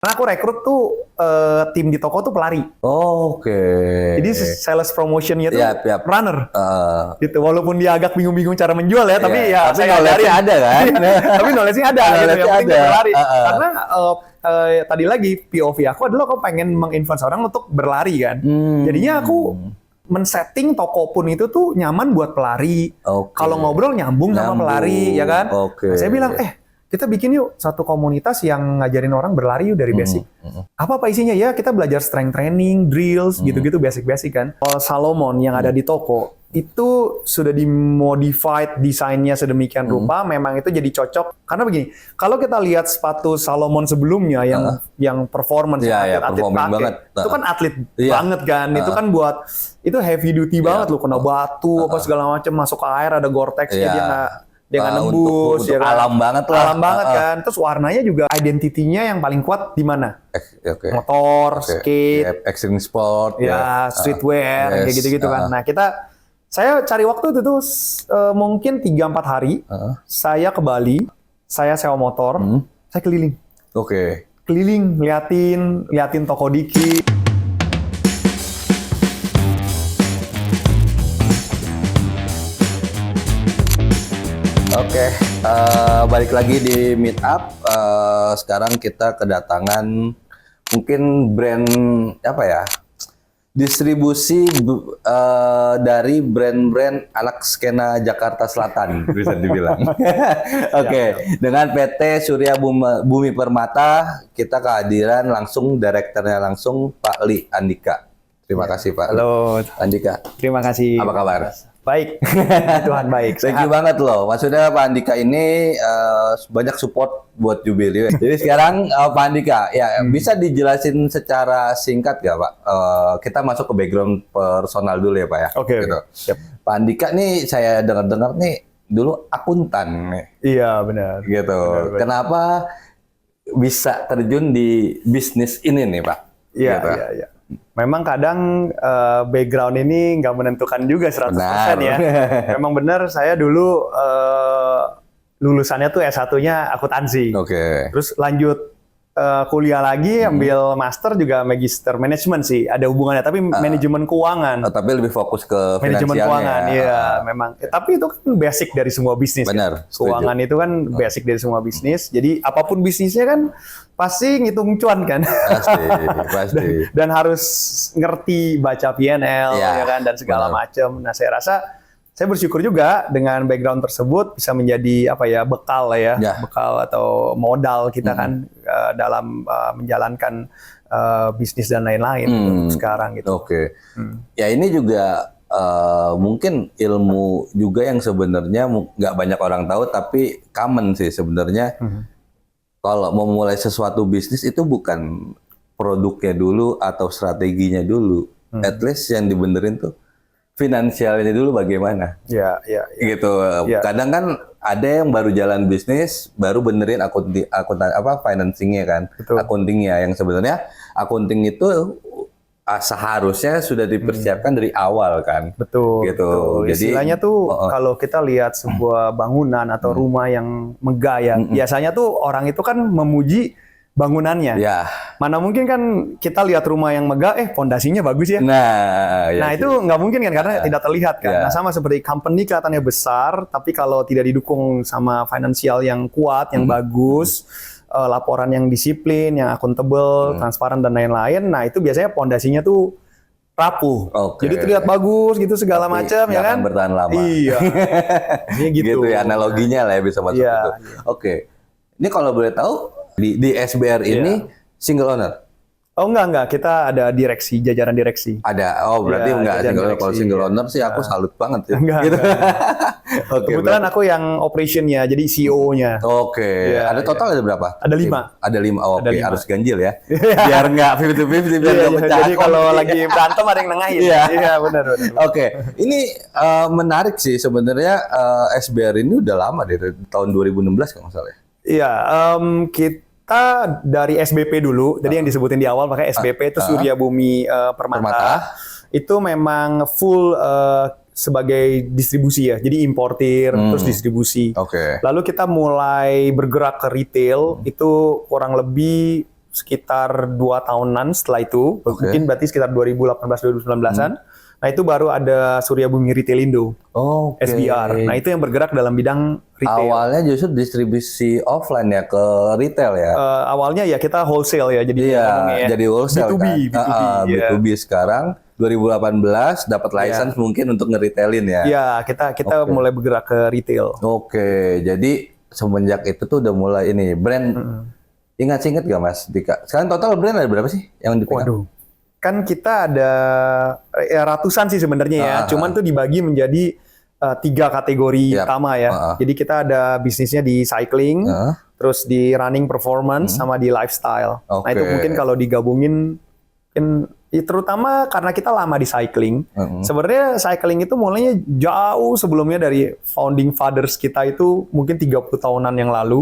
Karena aku rekrut tuh tim di toko tuh pelari. Oke. Jadi sales promotionnya tuh Yap, yap. runner. Gitu. Walaupun dia agak bingung-bingung cara menjual ya, tapi ya Tapi saya knowledge-nya ajarin. ada kan? Tapi knowledge-nya ada gitu. Knowledge-nya Yang penting ada. dia berlari. Karena tadi lagi POV aku adalah aku pengen menginfluence orang untuk berlari kan. Jadinya aku men-setting toko pun itu tuh nyaman buat pelari. Oke. Kalau ngobrol nyambung sama pelari, ya kan? Oke. Nah, saya bilang, kita bikin yuk satu komunitas yang ngajarin orang berlari yuk dari basic. Apa isinya? Ya kita belajar strength training, drills, gitu-gitu basic-basic kan. Kalau Salomon yang ada di toko, itu sudah dimodified desainnya sedemikian rupa, memang itu jadi cocok. Karena begini, kalau kita lihat sepatu Salomon sebelumnya yang performance, atlet performing pakai, banget. itu kan atlet Iya. banget kan. Itu kan buat, itu heavy duty banget loh, kena batu, apa segala macam, masuk ke air, ada Gore-Tex-nya, dia nggak nembus, untuk ya kan? alam banget lah. Alam banget kan. Terus warnanya juga identitinya yang paling kuat di mana? Oke. Motor, skate, Extreme sport, ya streetwear, kayak gitu-gitu kan. Nah saya cari waktu itu tuh mungkin 3-4 hari. Saya ke Bali, saya sewa motor, saya keliling. Oke. Keliling, liatin toko Diki. Oke, balik lagi di Meetup. Sekarang kita kedatangan mungkin brand apa ya? Distribusi dari brand-brand anak skena Jakarta Selatan bisa dibilang. Oke, dengan PT Surya Bumi Permata kita kehadiran langsung direkturnya langsung Pak Li Andika. Terima kasih Pak. Halo Andika. Terima kasih. Apa kabar? Baik, Tuhan baik. Thank you banget loh. Maksudnya Pak Andika ini banyak support buat Jubileo. Jadi sekarang Pak Andika, ya bisa dijelasin secara singkat gak Pak? Kita masuk ke background personal dulu ya Pak ya. Oke. Gitu. Siap. Pak Andika nih saya dengar-dengar nih dulu akuntan nih. Iya benar. Gitu. Benar. Kenapa bisa terjun di bisnis ini nih Pak? Iya, Gitu. iya. Memang kadang background ini nggak menentukan juga 100% ya. Memang benar saya dulu lulusannya tuh S1-nya akuntansi. Oke. Terus lanjut kuliah lagi ambil master juga magister manajemen sih. Ada hubungannya tapi manajemen keuangan. Tapi lebih fokus ke Manajemen finansialnya. keuangan, iya memang. Tapi itu kan basic dari semua bisnis. Benar, Kan? Keuangan itu kan basic dari semua bisnis. Jadi apapun bisnisnya kan pasti ngitung cuan kan. Pasti. dan harus ngerti baca P&L ya kan dan segala macam. Nah saya rasa saya bersyukur juga dengan background tersebut bisa menjadi apa ya bekal lah ya, bekal atau modal kita kan dalam menjalankan bisnis dan lain-lain sekarang gitu. Oke. Ya ini juga mungkin ilmu juga yang sebenarnya nggak banyak orang tahu tapi common sih sebenarnya. Kalau mau mulai sesuatu bisnis itu bukan produknya dulu atau strateginya dulu. At least yang dibenerin tuh finansialnya dulu bagaimana. Ya. Gitu. Kadang kan ada yang baru jalan bisnis, baru benerin financingnya kan. Accountingnya yang sebenarnya accounting itu seharusnya sudah dipersiapkan dari awal kan. Betul. Gitu. Betul. Jadi istilahnya tuh kalau kita lihat sebuah bangunan atau rumah yang megah ya, biasanya tuh orang itu kan memuji bangunannya. Ya. Mana mungkin kan kita lihat rumah yang megah, fondasinya bagus ya. Nah itu nggak mungkin kan karena tidak terlihat kan. Nah sama seperti company kelihatannya besar, tapi kalau tidak didukung sama finansial yang kuat, yang bagus, laporan yang disiplin, yang akuntabel, transparan dan lain-lain. Nah itu biasanya pondasinya tuh rapuh. Jadi terlihat bagus gitu segala macam ya kan. Bertahan lama. Iya. gitu ya analoginya lah ya bisa masuk itu. Oke. Ini kalau boleh tahu di SBR ini single owner. Oh enggak, kita ada direksi, jajaran direksi. Ada, berarti enggak single owner. Kalau single owner sih aku salut banget ya. Enggak, gitu. Kebetulan aku yang operationnya, jadi CEO-nya. Oke, ada total ada berapa? Ada 5. Ada 5, oke, harus ganjil ya. Biar nggak 50-50, biar nggak pecah. Jadi kalau lagi berantem ada yang nengahin. Iya, benar. Oke, ini menarik sih sebenarnya SBR ini udah lama dari tahun 2016 kalau nggak salah. Iya, kita dari SBP dulu, jadi yang disebutin di awal pakai SBP itu Surya Bumi Permata. Itu memang full sebagai distribusi ya, jadi importir terus distribusi. Lalu kita mulai bergerak ke retail itu kurang lebih sekitar 2 tahunan setelah itu, mungkin berarti sekitar 2018-2019an. Nah itu baru ada Surya Bumi Retailing Oke. SBR. Nah itu yang bergerak dalam bidang retail. Awalnya justru distribusi offline ya ke retail ya. Awalnya ya kita wholesale ya, jadi ngomongnya ya. Jadi wholesale B2B, kan. B2B, ya. B2B sekarang 2018 dapat license mungkin untuk nge-retailin ya. Ya, kita mulai bergerak ke retail. Oke, jadi semenjak itu tuh udah mulai ini brand. Ingat gak Mas Dika? Sekarang total brand ada berapa sih yang dipegang? Waduh. Kan kita ada ya, ratusan sih sebenarnya ya. Cuman tuh dibagi menjadi 3 kategori utama ya. Jadi kita ada bisnisnya di cycling, terus di running performance, sama di lifestyle. Nah itu mungkin kalau digabungin, terutama karena kita lama di cycling. Sebenarnya cycling itu mulainya jauh sebelumnya dari founding fathers kita itu mungkin 30 tahunan yang lalu.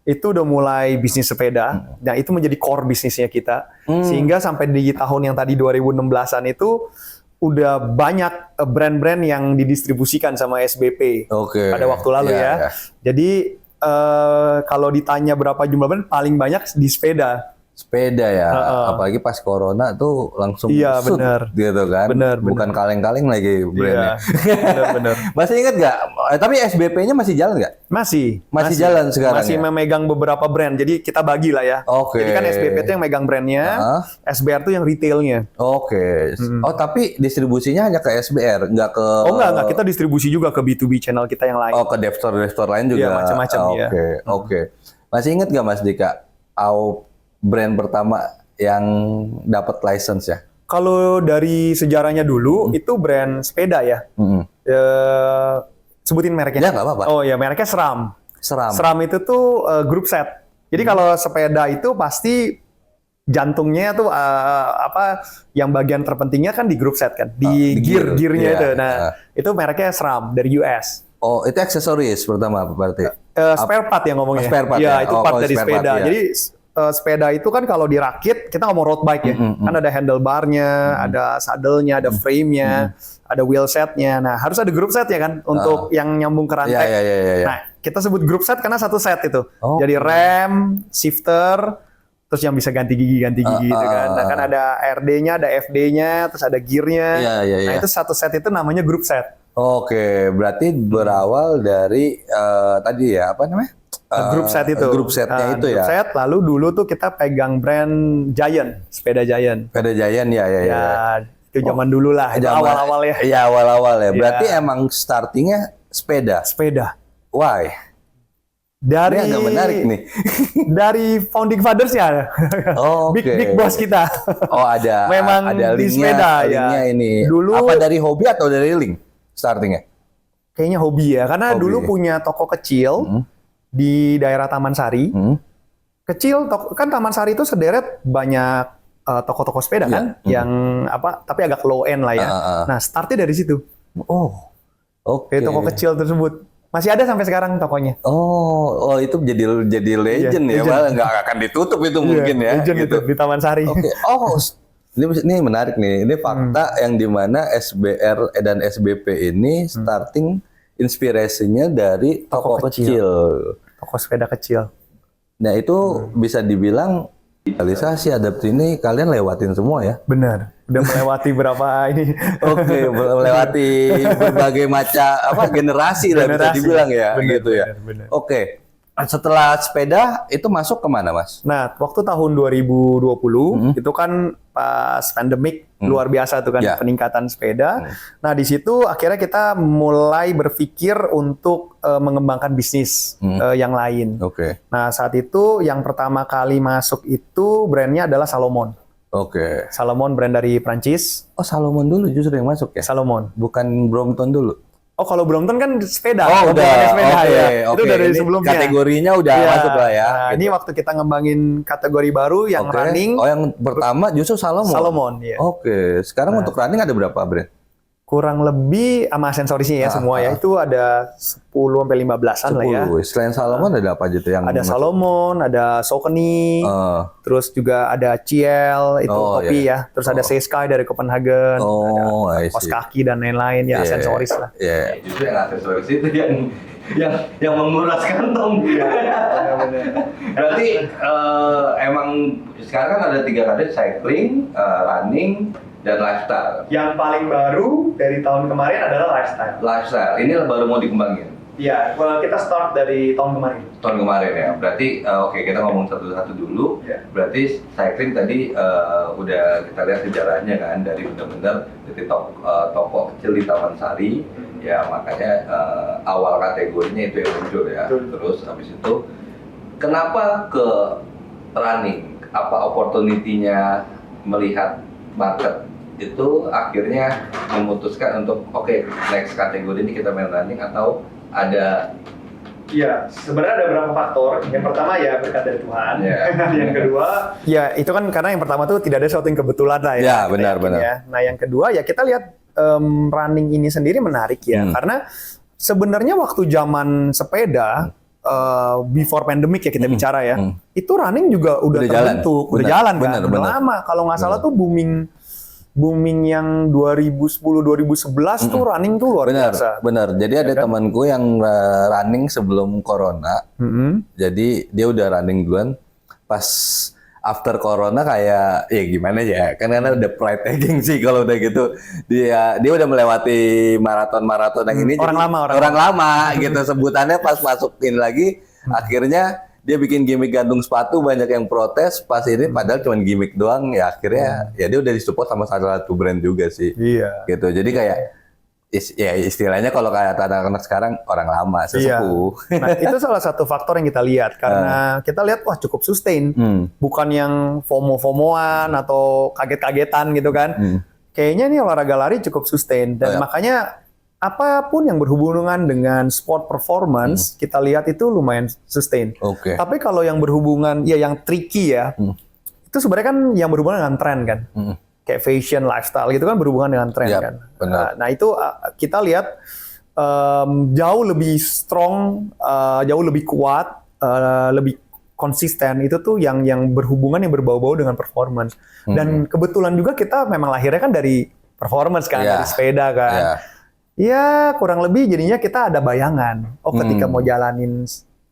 Itu udah mulai bisnis sepeda. Nah, itu menjadi core bisnisnya kita. Sehingga sampai di tahun yang tadi 2016-an itu udah banyak brand-brand yang didistribusikan sama SBP pada waktu lalu ya. Jadi kalau ditanya berapa jumlah brand, paling banyak di sepeda. Sepeda ya, apalagi pas corona tuh langsung bener. Gitu kan. Bukan kaleng-kaleng lagi brandnya. Bener. Masih ingat nggak? Tapi SBP-nya masih jalan nggak? Masih jalan sekarang. Masih memegang beberapa brand. Jadi kita bagi lah ya. Jadi kan SBP itu yang megang brandnya, SBR itu yang retailnya. Oh tapi distribusinya hanya ke SBR, nggak ke? Oh nggak. Kita distribusi juga ke B2B channel kita yang lain. Oh ke dev store lain juga. Iya macam-macam ya. Oke. Masih ingat nggak Mas Dika? Brand pertama yang dapat license ya? Kalau dari sejarahnya dulu itu brand sepeda ya. Sebutin mereknya. Ya nggak apa-apa. Oh ya mereknya SRAM. SRAM itu tuh grup set. Jadi kalau sepeda itu pasti jantungnya tuh yang bagian terpentingnya kan di grup set kan, di gear-gearnya itu. Nah itu mereknya SRAM dari US. Oh itu aksesoris pertama berarti? Spare part yang ngomongnya. Spare part ya. Itu part dari sepeda. Ya. Jadi sepeda itu kan kalau dirakit, kita ngomong road bike ya, kan ada handlebarnya, ada saddle-nya, ada frame-nya, ada wheel set-nya. Nah harus ada group set ya kan, untuk yang nyambung ke rantai. Nah kita sebut group set karena satu set itu. Jadi rem, shifter, terus yang bisa ganti gigi gitu kan. Nah kan ada RD-nya, ada FD-nya, terus ada gear-nya. Nah itu satu set itu namanya group set. Oke, berarti berawal dari tadi ya apa namanya? Grup set itu. Grup setnya itu ya. Grup set, lalu dulu tuh kita pegang brand Giant, sepeda Giant. Sepeda Giant ya. Itu zaman dulu lah, awal-awal ya. Iya awal-awal ya. Berarti emang startingnya sepeda. Why? Dari ini agak menarik nih. Dari founding fathers ya. Big boss kita. Oh ada. Memang ada di sepeda ya. Ini. Dulu apa dari hobi atau dari link startingnya? Kayaknya hobi ya, karena dulu punya toko kecil di daerah Taman Sari. Kecil, kan Taman Sari itu sederet banyak toko-toko sepeda kan, yang tapi agak low end lah ya. Nah, startnya dari situ. Dari toko kecil tersebut. Masih ada sampai sekarang tokonya. Oh itu jadi legend ya, malah nggak akan ditutup itu mungkin ya. Legend gitu. Itu di Taman Sari. Ini menarik nih. Ini fakta yang dimana SBR dan SBP ini starting inspirasinya dari toko kecil. Toko sepeda kecil. Nah itu bisa dibilang realisasi adaptif ini kalian lewatin semua ya? Benar. Udah melewati berapa ini? Melewati berbagai macam generasi lah bisa dibilang ya, gitu ya. Benar. Oke. Setelah sepeda itu masuk kemana Mas? Nah, waktu tahun 2020 itu kan pas pandemik luar biasa tuh kan peningkatan sepeda. Nah, di situ akhirnya kita mulai berpikir untuk mengembangkan bisnis yang lain. Nah, saat itu yang pertama kali masuk itu brandnya adalah Salomon. Salomon brand dari Prancis. Oh, Salomon dulu justru yang masuk ya? Salomon. Bukan Brompton dulu? Oh, kalau Brompton kan sepeda. Oh, udah. Sepeda, Itu dari ini sebelumnya. Kategorinya udah masuk lah ya. Nah, ini waktu kita ngembangin kategori baru yang running. Oh, yang pertama justru Salomon. Salomon, ya. Sekarang untuk running ada berapa brand? Kurang lebih sama aksesorisnya ya semua ya. Itu ada 10 sampai 15-an lah ya. 10. Selain Salomon ada apa aja tuh yang Ada Salomon, ada Saucony, terus juga ada Ciel itu topi ya. Terus ada Seasky dari Copenhagen, ada kaos kaki dan lain-lain ya, aksesoris lah. Iya, justru yang aksesoris itu yang menguras kantong. Berarti emang sekarang kan ada 3 kategori, cycling, running, dan lifestyle. Yang paling baru dari tahun kemarin adalah lifestyle. Lifestyle, ini baru mau dikembangin. Iya, kita start dari tahun kemarin. Tahun kemarin ya, berarti oke, kita ngomong satu-satu dulu. Berarti cycling tadi udah kita lihat sejarahnya kan, dari benar-benar dari toko kecil di Taman Sari, ya makanya awal kategorinya itu yang muncul ya. Terus habis itu, kenapa ke running? Apa opportunity-nya melihat market itu akhirnya memutuskan untuk oke, next kategori ini kita main running, atau ada? Iya, sebenarnya ada beberapa faktor. Yang pertama ya berkat dari Tuhan. Yang kedua, ya itu kan karena yang pertama tuh tidak ada sesuatu yang kebetulan lah ya. Ya, benar-benar. Ya. Nah, yang kedua ya kita lihat running ini sendiri menarik ya, karena sebenarnya waktu zaman sepeda before pandemic ya kita bicara ya, itu running juga udah terbentuk, udah jalan kan, udah lama. Kalau nggak salah tuh booming yang 2010-2011 tuh running tuh luar biasa. Benar. Jadi ada temanku yang running sebelum corona. Jadi dia udah running duluan. Pas after corona kayak ya gimana ya? Kan karena udah pride tagging sih kalau udah gitu. Dia udah melewati maraton yang ini. Orang lama gitu sebutannya. Pas masukin lagi akhirnya dia bikin gimmick gantung sepatu, banyak yang protes pas ini, padahal cuma gimmick doang ya. Akhirnya ya dia udah disupport sama salah satu brand juga sih. Iya. Gitu. Jadi kayak ya istilahnya kalau kayak anak-anak sekarang orang lama, sesepuh. Nah, itu salah satu faktor yang kita lihat karena kita lihat wah cukup sustain. Bukan yang FOMO-FOMOan atau kaget-kagetan gitu kan. Kayaknya nih olahraga lari cukup sustain dan makanya apapun yang berhubungan dengan sport performance, kita lihat itu lumayan sustain. Tapi kalau yang berhubungan, ya yang tricky ya, itu sebenarnya kan yang berhubungan dengan tren kan. Kayak fashion, lifestyle gitu kan berhubungan dengan tren kan. Nah itu kita lihat jauh lebih strong, jauh lebih kuat, lebih konsisten. Itu tuh yang berhubungan, yang berbau-bau dengan performance. Dan kebetulan juga kita memang lahirnya kan dari performance kan, dari sepeda kan. Ya kurang lebih jadinya kita ada bayangan. Oh ketika mau jalanin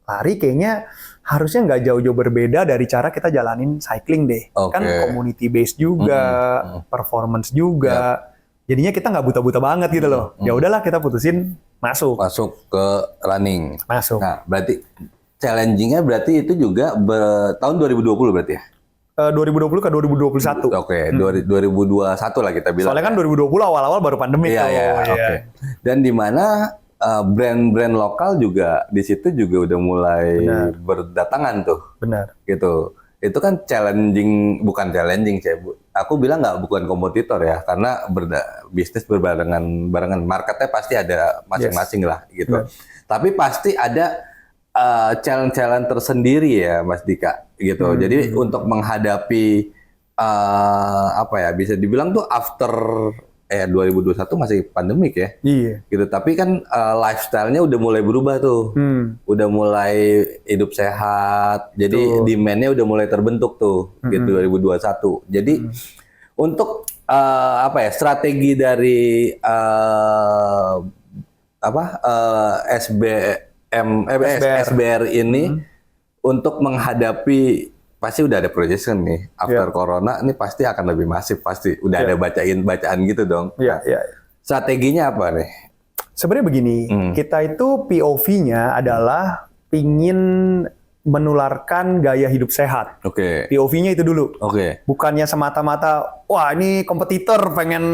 lari kayaknya harusnya nggak jauh-jauh berbeda dari cara kita jalanin cycling deh. Kan community based juga, performance juga. Jadinya kita nggak buta-buta banget gitu loh. Ya udahlah kita putusin masuk ke running. Nah berarti challenging-nya berarti itu juga tahun 2020 berarti ya? 2020 ke 2021. 2021 lah kita bilang. Soalnya kan 2020 awal-awal baru pandemi tuh. Dan di mana brand-brand lokal juga di situ juga udah mulai berdatangan tuh. Gitu. Itu kan bukan challenging sih. Aku bilang bukan kompetitor ya, karena bisnis barengan marketnya pasti ada masing-masing lah gitu. Tapi pasti ada challenge tersendiri ya Mas Dika gitu. Jadi untuk menghadapi bisa dibilang tuh after 2021 masih pandemik ya. Gitu. Tapi kan lifestyle-nya udah mulai berubah tuh. Udah mulai hidup sehat. Jadi demand-nya udah mulai terbentuk tuh gitu 2021. Jadi untuk strategi dari SBR ini untuk menghadapi, pasti udah ada projection nih after corona ini pasti akan lebih masif, pasti udah ada bacaan gitu dong. Strateginya apa nih? Sebenarnya begini, kita itu POV-nya adalah pingin menularkan gaya hidup sehat. POV-nya itu dulu. Bukannya semata-mata, wah ini kompetitor pengen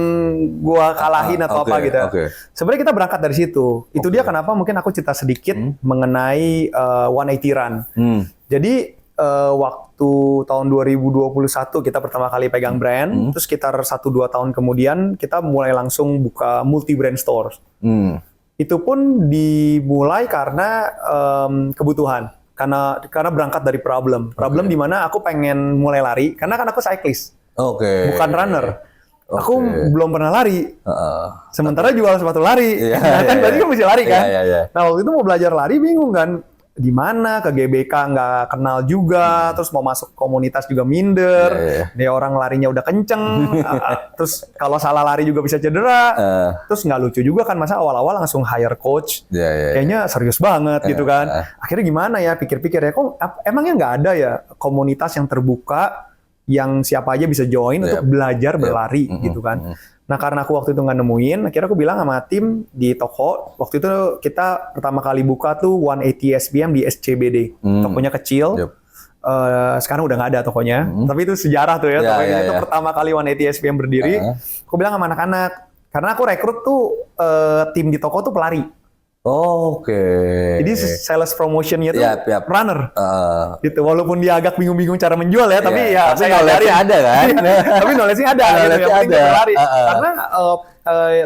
gua kalahin atau apa gitu. Sebenarnya kita berangkat dari situ. Itu dia kenapa mungkin aku cerita sedikit mengenai 180 Run. Jadi waktu tahun 2021 kita pertama kali pegang brand, terus sekitar 1-2 tahun kemudian kita mulai langsung buka multi-brand stores. Itu pun dimulai karena kebutuhan. Karena berangkat dari problem di mana aku pengen mulai lari karena kan aku cyclist, bukan runner. Aku belum pernah lari. Heeh. Sementara jual sepatu lari. Iya, Nah, kan iya, berarti iya. kan mesti lari kan. Iya, iya, iya. Nah, waktu itu mau belajar lari bingung kan. Di mana ke GBK nggak kenal juga, terus mau masuk komunitas juga minder. Iya, iya. Dia orang larinya udah kenceng, terus kalau salah lari juga bisa cedera. Terus nggak lucu juga kan, masa awal-awal langsung hire coach. Iya, iya. Kayaknya serius banget gitu kan. Akhirnya gimana ya, pikir-pikir ya, kok emangnya nggak ada ya komunitas yang terbuka yang siapa aja bisa join untuk belajar berlari gitu kan. Nah, karena aku waktu itu nggak nemuin, akhirnya aku bilang sama tim di toko. Waktu itu kita pertama kali buka tuh 180 SPM di SCBD. Tokonya kecil. Sekarang udah nggak ada tokonya. Tapi itu sejarah tuh ya. Tokonya itu pertama kali 180 SPM berdiri. Aku bilang sama anak-anak, karena aku rekrut tuh tim di toko tuh pelari. Oke. Jadi sales promotionnya tuh runner. Gitu. Walaupun dia agak bingung-bingung cara menjual ya, tapi ya tapi saya knowledge-nya ada kan. tapi knowledge-nya ada gitu. Yang penting dia berlari. Karena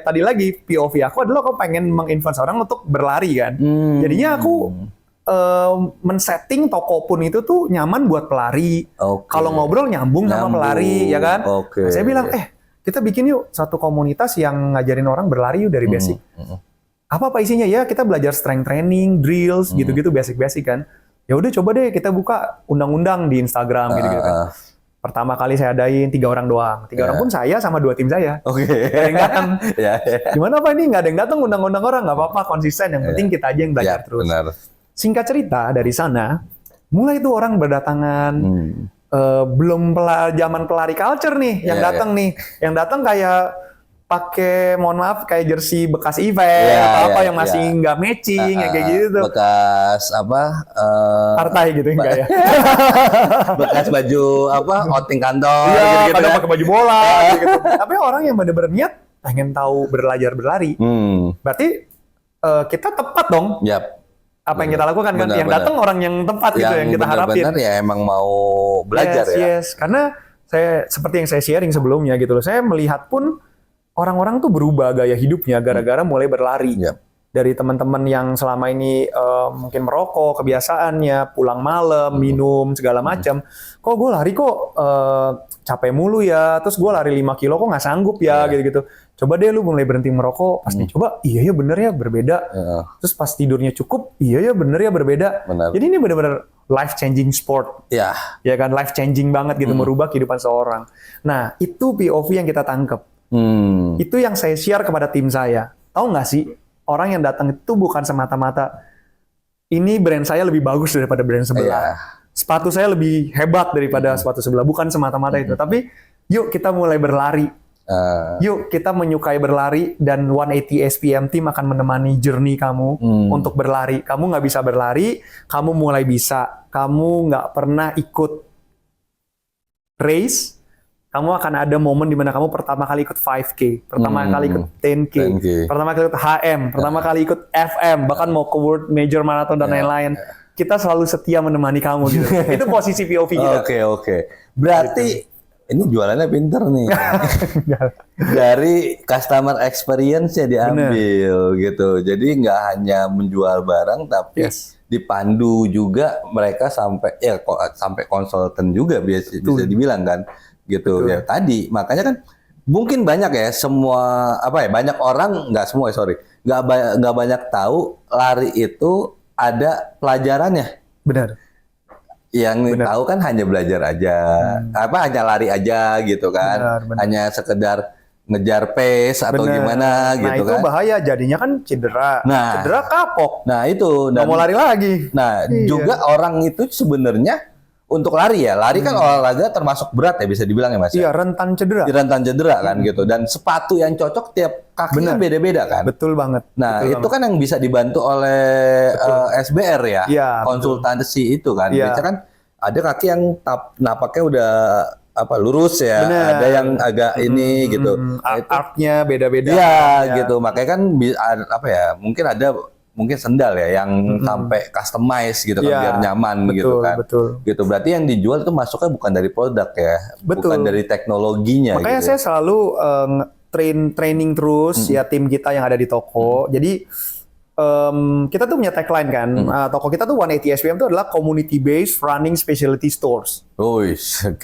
tadi lagi POV aku adalah aku pengen menginfluence orang untuk berlari kan. Jadinya aku men-setting toko pun itu tuh nyaman buat pelari. Kalau ngobrol nyambung sama pelari ya kan. Nah, saya bilang kita bikin yuk satu komunitas yang ngajarin orang berlari yuk dari basic. Apa isinya ya, kita belajar strength training, drills, gitu-gitu basic-basic kan. Ya udah coba deh kita buka undang-undang di Instagram gitu-gitu kan. Pertama kali saya adain 3 orang doang. 3 orang pun saya sama 2 tim saya. Gak ada yang datang. Gimana Pak ini nggak ada yang datang, undang-undang orang, nggak apa-apa, konsisten. Yang penting kita aja yang belajar terus. Benar. Singkat cerita dari sana, mulai tuh orang berdatangan. Belum zaman pelari culture nih yang datang nih. Yang datang kayak pakai, mohon maaf, kayak jersey bekas event yang masih nggak matching kayak gitu. Bekas apa? Partai gitu enggak ya? Bekas baju outing kantor Iya, gitu kadang ya. pakai baju bola gitu. Tapi orang yang benar-benar niat pengen tahu belajar berlari. Berarti kita tepat dong. Apa yang kita lakukan kan? Yang datang orang yang tepat gitu, yang kita harapin. Benar ya, emang mau belajar ya. Karena saya seperti yang saya sharing sebelumnya gitu loh. Saya melihat pun orang-orang tuh berubah gaya hidupnya gara-gara mulai berlari. Dari teman-teman yang selama ini mungkin merokok, kebiasaannya, pulang malam, minum, segala macam. Kok gue lari kok capek mulu ya, terus gue lari 5 kilo kok nggak sanggup ya, gitu-gitu. Coba deh lu mulai berhenti merokok, pas dicoba, iya ya bener ya berbeda. Terus pas tidurnya cukup, iya ya bener ya berbeda. Jadi ini bener-bener life-changing sport. Ya kan, life-changing banget gitu, merubah kehidupan seorang. Nah, itu POV yang kita tangkep. Itu yang saya share kepada tim saya. Tahu nggak sih, orang yang datang itu bukan semata-mata ini brand saya lebih bagus daripada brand sebelah. Sepatu saya lebih hebat daripada sepatu sebelah. Bukan semata-mata itu. Tapi yuk kita mulai berlari. Yuk kita menyukai berlari, dan 180 SPM Team akan menemani journey kamu untuk berlari. Kamu nggak bisa berlari, kamu mulai bisa. Kamu nggak pernah ikut race, kamu akan ada momen di mana kamu pertama kali ikut 5K, pertama kali ikut 10K, pertama kali ikut HM, pertama kali ikut FM, bahkan mau ke World Major Marathon dan lain-lain. Kita selalu setia menemani kamu gitu. Itu posisi POV kita. Oke. Berarti ini jualannya pinter nih. Dari customer experience-nya diambil gitu. Jadi nggak hanya menjual barang, tapi dipandu juga mereka sampai konsultan juga bisa dibilang kan. Gitu ya tadi, makanya kan mungkin banyak ya banyak orang, nggak semua nggak banyak tahu lari itu ada pelajarannya. Benar. Yang tahu kan hanya belajar aja, hanya lari aja gitu kan, hanya sekedar ngejar pace atau gimana gitu kan. Nah itu bahaya, jadinya kan cedera, cedera kapok. Nah itu, nggak mau lari lagi. Nah juga orang itu sebenarnya untuk lari kan olahraga termasuk berat ya, bisa dibilang ya Mas. Iya, rentan cedera. Rentan cedera kan gitu, dan sepatu yang cocok tiap kaki kan beda-beda kan. Betul banget. Nah itu kan yang bisa dibantu oleh SBR ya, konsultasi itu kan. Biasanya kan ada kaki yang napaknya udah lurus ya, ada yang agak ini gitu. Artnya beda-beda. Iya gitu, makanya kan mungkin sendal ya yang sampai customize gitu kan, biar nyaman gitu kan. Gitu. Berarti yang dijual itu masuknya bukan dari produk ya, bukan dari teknologinya. Makanya gitu. saya selalu training terus ya tim kita yang ada di toko. Jadi kita tuh punya tagline kan, toko kita tuh 180 SPM itu adalah community based running specialty stores. Oke.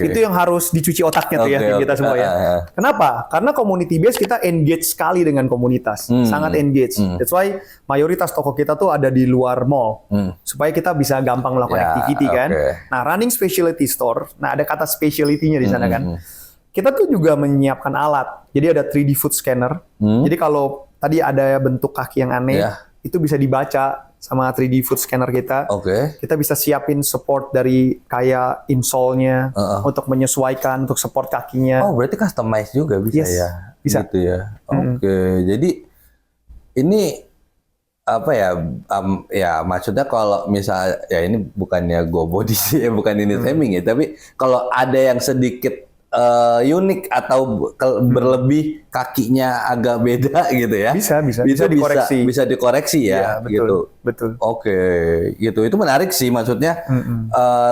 Itu yang harus dicuci otaknya tuh ya tim kita semua ya. Kenapa? Karena community based kita engage sekali dengan komunitas, sangat engage. That's why mayoritas toko kita tuh ada di luar mall, supaya kita bisa gampang melakukan activity kan. Nah, running specialty store, nah ada kata specialty-nya di sana kan. Kita tuh juga menyiapkan alat. Jadi ada 3D food scanner. Jadi kalau tadi ada bentuk kaki yang aneh, itu bisa dibaca sama 3D food scanner kita. Kita bisa siapin support dari kayak insole-nya untuk menyesuaikan, untuk support kakinya. Oh, berarti customize juga bisa ya? Bisa. Gitu ya. Jadi ini apa ya? Ya maksudnya kalau misal ya ini bukannya go body sih, bukan ini shaming ya, tapi kalau ada yang sedikit unik atau berlebih kakinya agak beda gitu ya. Bisa dikoreksi. Bisa dikoreksi ya, betul, gitu. Betul. Oke, gitu. Itu menarik sih maksudnya.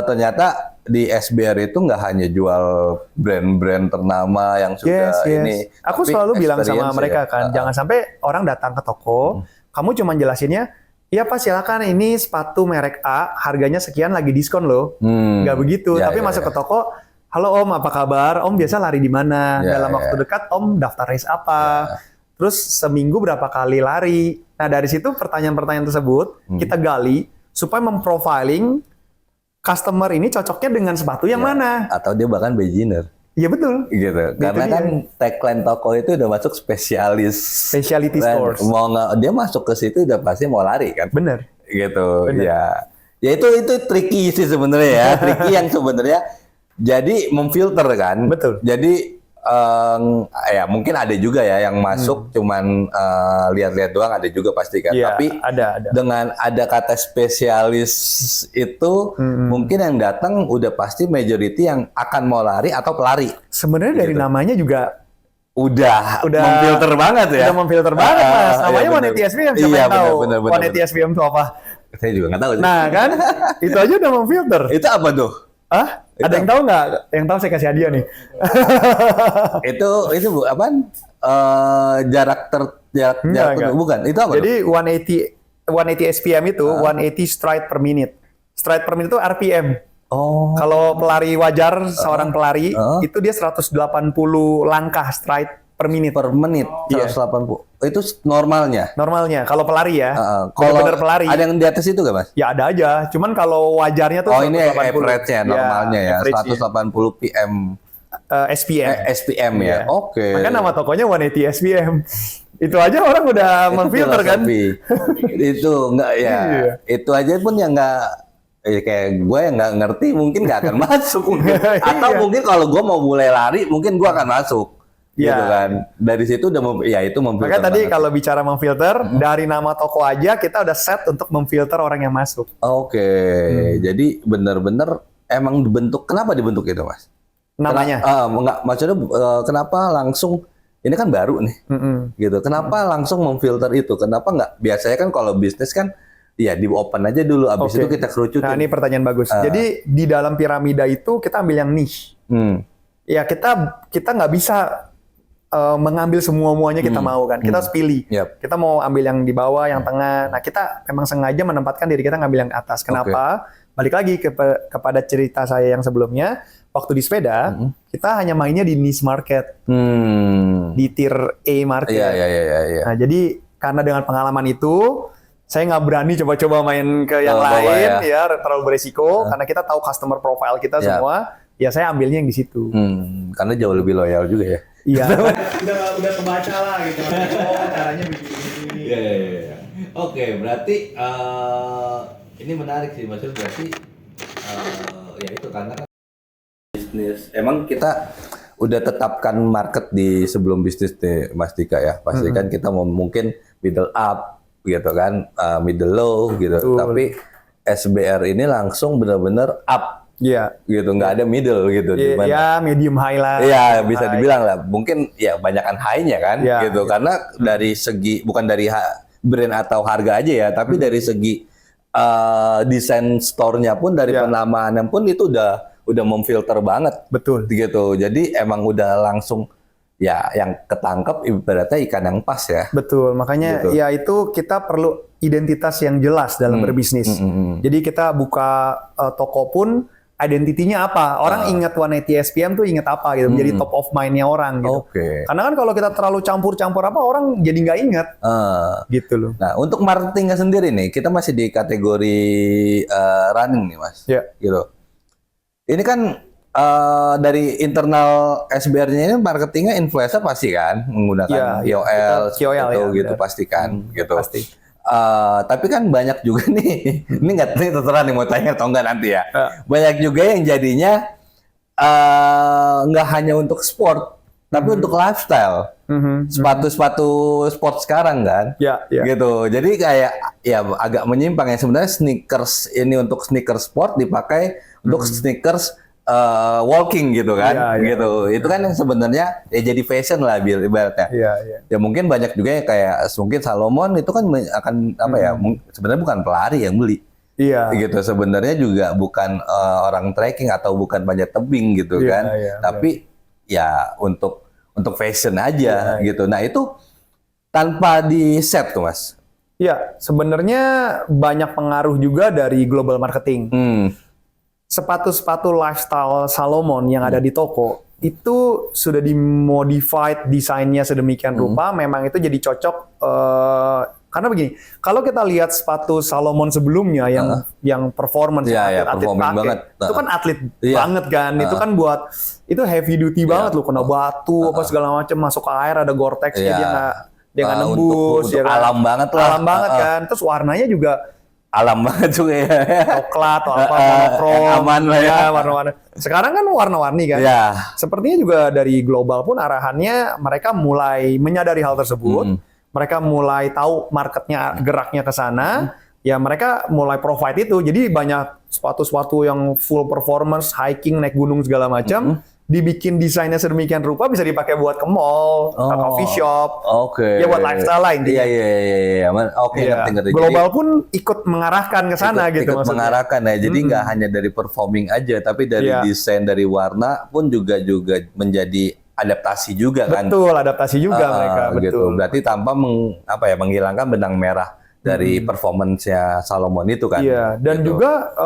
Ternyata di SBR itu nggak hanya jual brand-brand ternama yang sudah ini. Aku selalu bilang sama mereka kan, jangan sampai orang datang ke toko, kamu cuma jelasinnya, iya Pak silakan ini sepatu merek A, harganya sekian lagi diskon loh. Nggak begitu, tapi masuk ke toko, halo Om, apa kabar? Om biasa lari di mana? Dalam waktu dekat Om daftar race apa? Terus seminggu berapa kali lari? Nah dari situ pertanyaan-pertanyaan tersebut kita gali supaya memprofiling customer ini cocoknya dengan sepatu yang mana? Atau dia bahkan beginner. Iya betul. Gitu. Karena kan tagline toko itu udah masuk specialty stores. Mau nggak dia masuk ke situ udah pasti mau lari kan? Bener. Gitu. Ya. Ya itu tricky sih sebenarnya ya. Tricky yang sebenarnya jadi memfilter kan. Betul. Jadi ya mungkin ada juga ya yang masuk cuman lihat-lihat doang, ada juga pasti kan. Ya, tapi ada. Dengan ada kata spesialis itu mungkin yang datang udah pasti majority yang akan mau lari atau pelari. Sebenarnya dari namanya juga udah memfilter banget ya. Udah memfilter banget Mas. Namanya 180 SPM, siapa yang tahu 180 SPM itu apa? Saya juga nggak tahu. Nah kan, itu aja udah memfilter. Itu apa tuh? Ada yang tahu nggak? Yang tahu saya kasih hadiah nih. itu apaan? Jarak bukan? Itu apa? Jadi 180 SPM itu 180 stride per minute. Stride per minute itu RPM. Oh. Kalau pelari wajar seorang pelari itu dia 180 langkah stride per menit. Per menit 180. Itu normalnya. Normalnya kalau pelari ya. Kalau benar pelari. Ada yang di atas itu nggak Mas? Ya ada aja. Cuman kalau wajarnya tuh 180. Ini average-nya normalnya ya. 180 PM. SPM. SPM ya. Oke. Makanya nama tokonya 180 SPM. Itu aja orang udah memfilter kan. Itu enggak ya. Itu aja pun yang enggak kayak gue yang nggak ngerti mungkin nggak akan masuk mungkin. Atau mungkin kalau gue mau mulai lari mungkin gue akan masuk. Gitu kan. Dari situ udah itu memfilter. Makanya tadi kalau bicara memfilter dari nama toko aja kita udah set untuk memfilter orang yang masuk. Oke. Jadi benar-benar emang dibentuk. Kenapa dibentuk itu Mas? Namanya? Enggak, maksudnya kenapa langsung ini kan baru nih. Gitu. Kenapa langsung memfilter itu? Kenapa nggak? Biasanya kan kalau bisnis kan ya di open aja dulu, abis itu kita kerucutin. Nah ini pertanyaan bagus. Jadi di dalam piramida itu kita ambil yang niche. Ya kita nggak bisa mengambil semua-muanya kita mau kan. Kita harus pilih. Kita mau ambil yang di bawah, yang tengah. Nah kita memang sengaja menempatkan diri kita ngambil yang atas. Kenapa? Balik lagi kepada cerita saya yang sebelumnya. Waktu di sepeda, kita hanya mainnya di niche market. Di tier A market. Nah jadi karena dengan pengalaman itu, saya nggak berani coba-coba main ke yang lain, terlalu beresiko. Karena kita tahu customer profile kita semua, ya saya ambilnya yang di situ. Karena jauh lebih loyal juga ya. Iya. udah kebaca lah gitu. Caranya begini. Iya. Oke, berarti ini menarik sih, maksudnya berarti ya itu karena kan bisnis. Emang kita udah tetapkan market di sebelum bisnis nih, Mas Dika ya. Pasti kan kita mau mungkin middle up gitu kan, middle low gitu. Tapi SBR ini langsung benar-benar up. Iya. Gitu, nggak ada middle gitu. Iya, medium high lah. Iya, bisa dibilang lah. Mungkin ya banyakan high-nya kan gitu. Karena dari segi, bukan dari brand atau harga aja ya, tapi dari segi desain store-nya pun, dari penamaannya pun itu udah memfilter banget. Betul. Gitu. Jadi emang udah langsung ya yang ketangkep ibaratnya ikan yang pas ya. Betul, makanya Gitu. ya itu kita perlu identitas yang jelas dalam berbisnis. Jadi kita buka toko pun identitinya apa? Orang ingat 180 SPM tuh ingat apa gitu, menjadi top of mind-nya orang gitu. Oke. Karena kan kalau kita terlalu campur-campur apa orang jadi nggak ingat gitu loh. Nah, untuk marketingnya sendiri nih, kita masih di kategori running nih, Mas. Ya. Gitu. Ini kan dari internal SBR-nya ini marketingnya influencer pasti kan menggunakan Ya, KOL, KOL ya, gitu benar. pasti kan, gitu. Pasti. Tapi kan banyak juga nih, ini terserah nih mau tanya atau enggak nanti ya. Banyak juga yang jadinya nggak hanya untuk sport, tapi untuk lifestyle. Sepatu-sepatu sport sekarang kan, Ya. gitu. Jadi kayak ya agak menyimpang ya sebenarnya sneakers ini untuk sneakers sport dipakai untuk sneakers walking gitu kan, Ya. gitu. Itu kan yang sebenarnya ya jadi fashion lah ibaratnya. Iya. Ya mungkin banyak juga yang kayak mungkin Salomon itu kan akan apa ya sebenarnya bukan pelari yang beli. Iya. Gitu sebenarnya juga bukan orang trekking atau bukan panjat tebing gitu Iya, kan. iya, Tapi ya untuk fashion aja gitu. Nah, itu tanpa di set tuh, Mas. Iya, sebenarnya banyak pengaruh juga dari global marketing. Sepatu-sepatu lifestyle Salomon yang ada di toko itu sudah dimodified desainnya sedemikian rupa, memang itu jadi cocok karena begini, kalau kita lihat sepatu Salomon sebelumnya yang performance, Iya, atlet performing pakai, banget. itu kan atlet Iya. banget kan, itu kan buat itu heavy duty banget loh, kena batu apa segala macam, masuk ke air ada Gore-Tex-nya, dia nggak nembus, untuk ya kan? alam banget lah. Alam banget kan, terus warnanya juga Alam banget juga ya. coklat atau apa monokrom, yang aman lah ya. warna-warna. Sekarang kan warna-warni kan. Ya. Sepertinya juga dari global pun arahannya mereka mulai menyadari hal tersebut. Mereka mulai tahu marketnya geraknya ke sana. Ya mereka mulai provide itu. Jadi banyak sepatu-sepatu yang full performance, hiking, naik gunung segala macam. Dibikin desainnya sedemikian rupa bisa dipakai buat ke mall, ke coffee shop. Oke. Ya buat lifestyle lah intinya. Iya. Oke, Iya. ngerti. Global pun ikut mengarahkan ke sana gitu ikut maksudnya. mengarahkan ya. Jadi nggak hanya dari performing aja, tapi dari Iya. desain, dari warna pun juga menjadi adaptasi juga kan. Betul, adaptasi juga mereka, Gitu. betul. Berarti tanpa menghilangkan benang merah dari performance-nya Salomon itu kan. Iya, dan Gitu. juga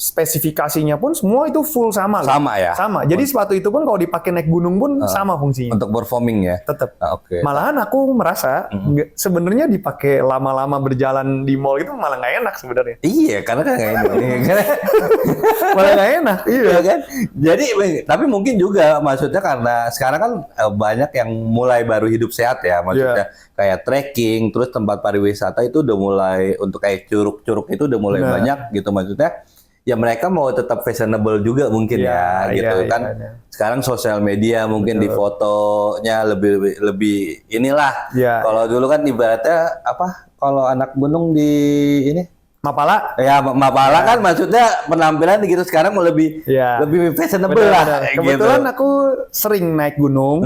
spesifikasinya pun semua itu full sama loh. Sama ya? Sama. Jadi sepatu itu pun kalau dipakai naik gunung pun sama fungsinya. Untuk performing ya. Tetap. Oke. Malahan aku merasa sebenarnya dipakai lama-lama berjalan di mall itu malah nggak enak sebenarnya. Iya, karena kan kayak ini. Malah nggak enak. Iya. Iya kan? Jadi tapi mungkin juga maksudnya karena sekarang kan banyak yang mulai baru hidup sehat ya, maksudnya kayak trekking, terus tempat pariwisata itu udah mulai untuk kayak curug-curug itu udah mulai banyak gitu maksudnya. Ya mereka mau tetap fashionable juga mungkin gitu kan. Sekarang sosial media mungkin di fotonya lebih inilah. Iya. Kalau dulu kan ibaratnya apa? Kalau anak gunung di ini Mapala. ya Mapala kan maksudnya penampilan gitu sekarang mau lebih fashionable lah. Kebetulan gitu. aku sering naik gunung.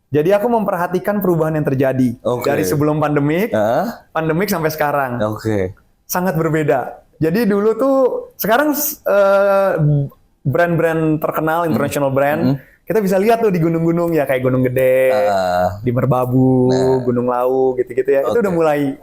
Jadi aku memperhatikan perubahan yang terjadi dari sebelum pandemik, pandemik sampai sekarang. Sangat berbeda. Jadi dulu tuh sekarang brand-brand terkenal, international brand, kita bisa lihat tuh di gunung-gunung ya kayak Gunung Gede, di Merbabu, Gunung Lau gitu-gitu ya. Itu udah mulai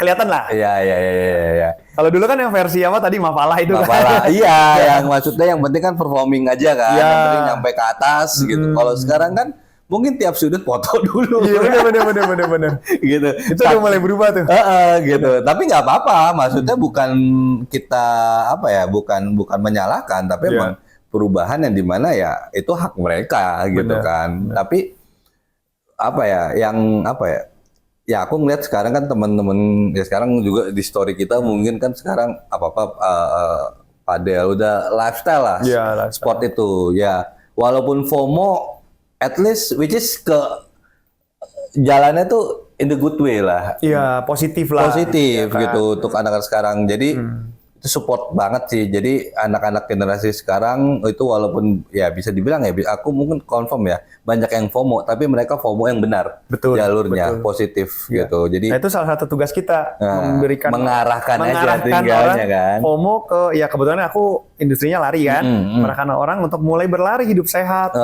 kelihatan lah. Iya. Kalau dulu kan yang versi apa tadi Mapala itu Mapala, kan. iya, yang maksudnya yang penting kan performing aja kan, Iya. yang penting nyampe ke atas gitu. Kalau sekarang kan mungkin tiap sudut foto dulu. Iya bener. Gitu. Itu udah mulai berubah tuh. Gitu. Tapi nggak apa-apa, maksudnya bukan kita bukan menyalahkan, tapi emang perubahan yang dimana ya itu hak mereka gitu kan. Tapi ya aku ngeliat sekarang kan teman-teman ya sekarang juga di story kita mungkin kan sekarang padel udah lifestyle lah. Iya, Sport itu ya walaupun FOMO at least which is jalannya tuh in the good way lah. Iya, positif lah. Positif ya kan? gitu untuk anak-anak sekarang. Jadi itu support banget sih. Jadi anak-anak generasi sekarang itu walaupun ya bisa dibilang ya aku mungkin confirm ya banyak yang FOMO tapi mereka FOMO yang benar. Betul, Jalurnya betul. positif gitu. Jadi Nah, itu salah satu tugas kita mengarahkan mengarahkan aja tinggalnya orang kan. FOMO ke ya kebetulan aku industrinya lari kan, mengarahkan orang untuk mulai berlari hidup sehat.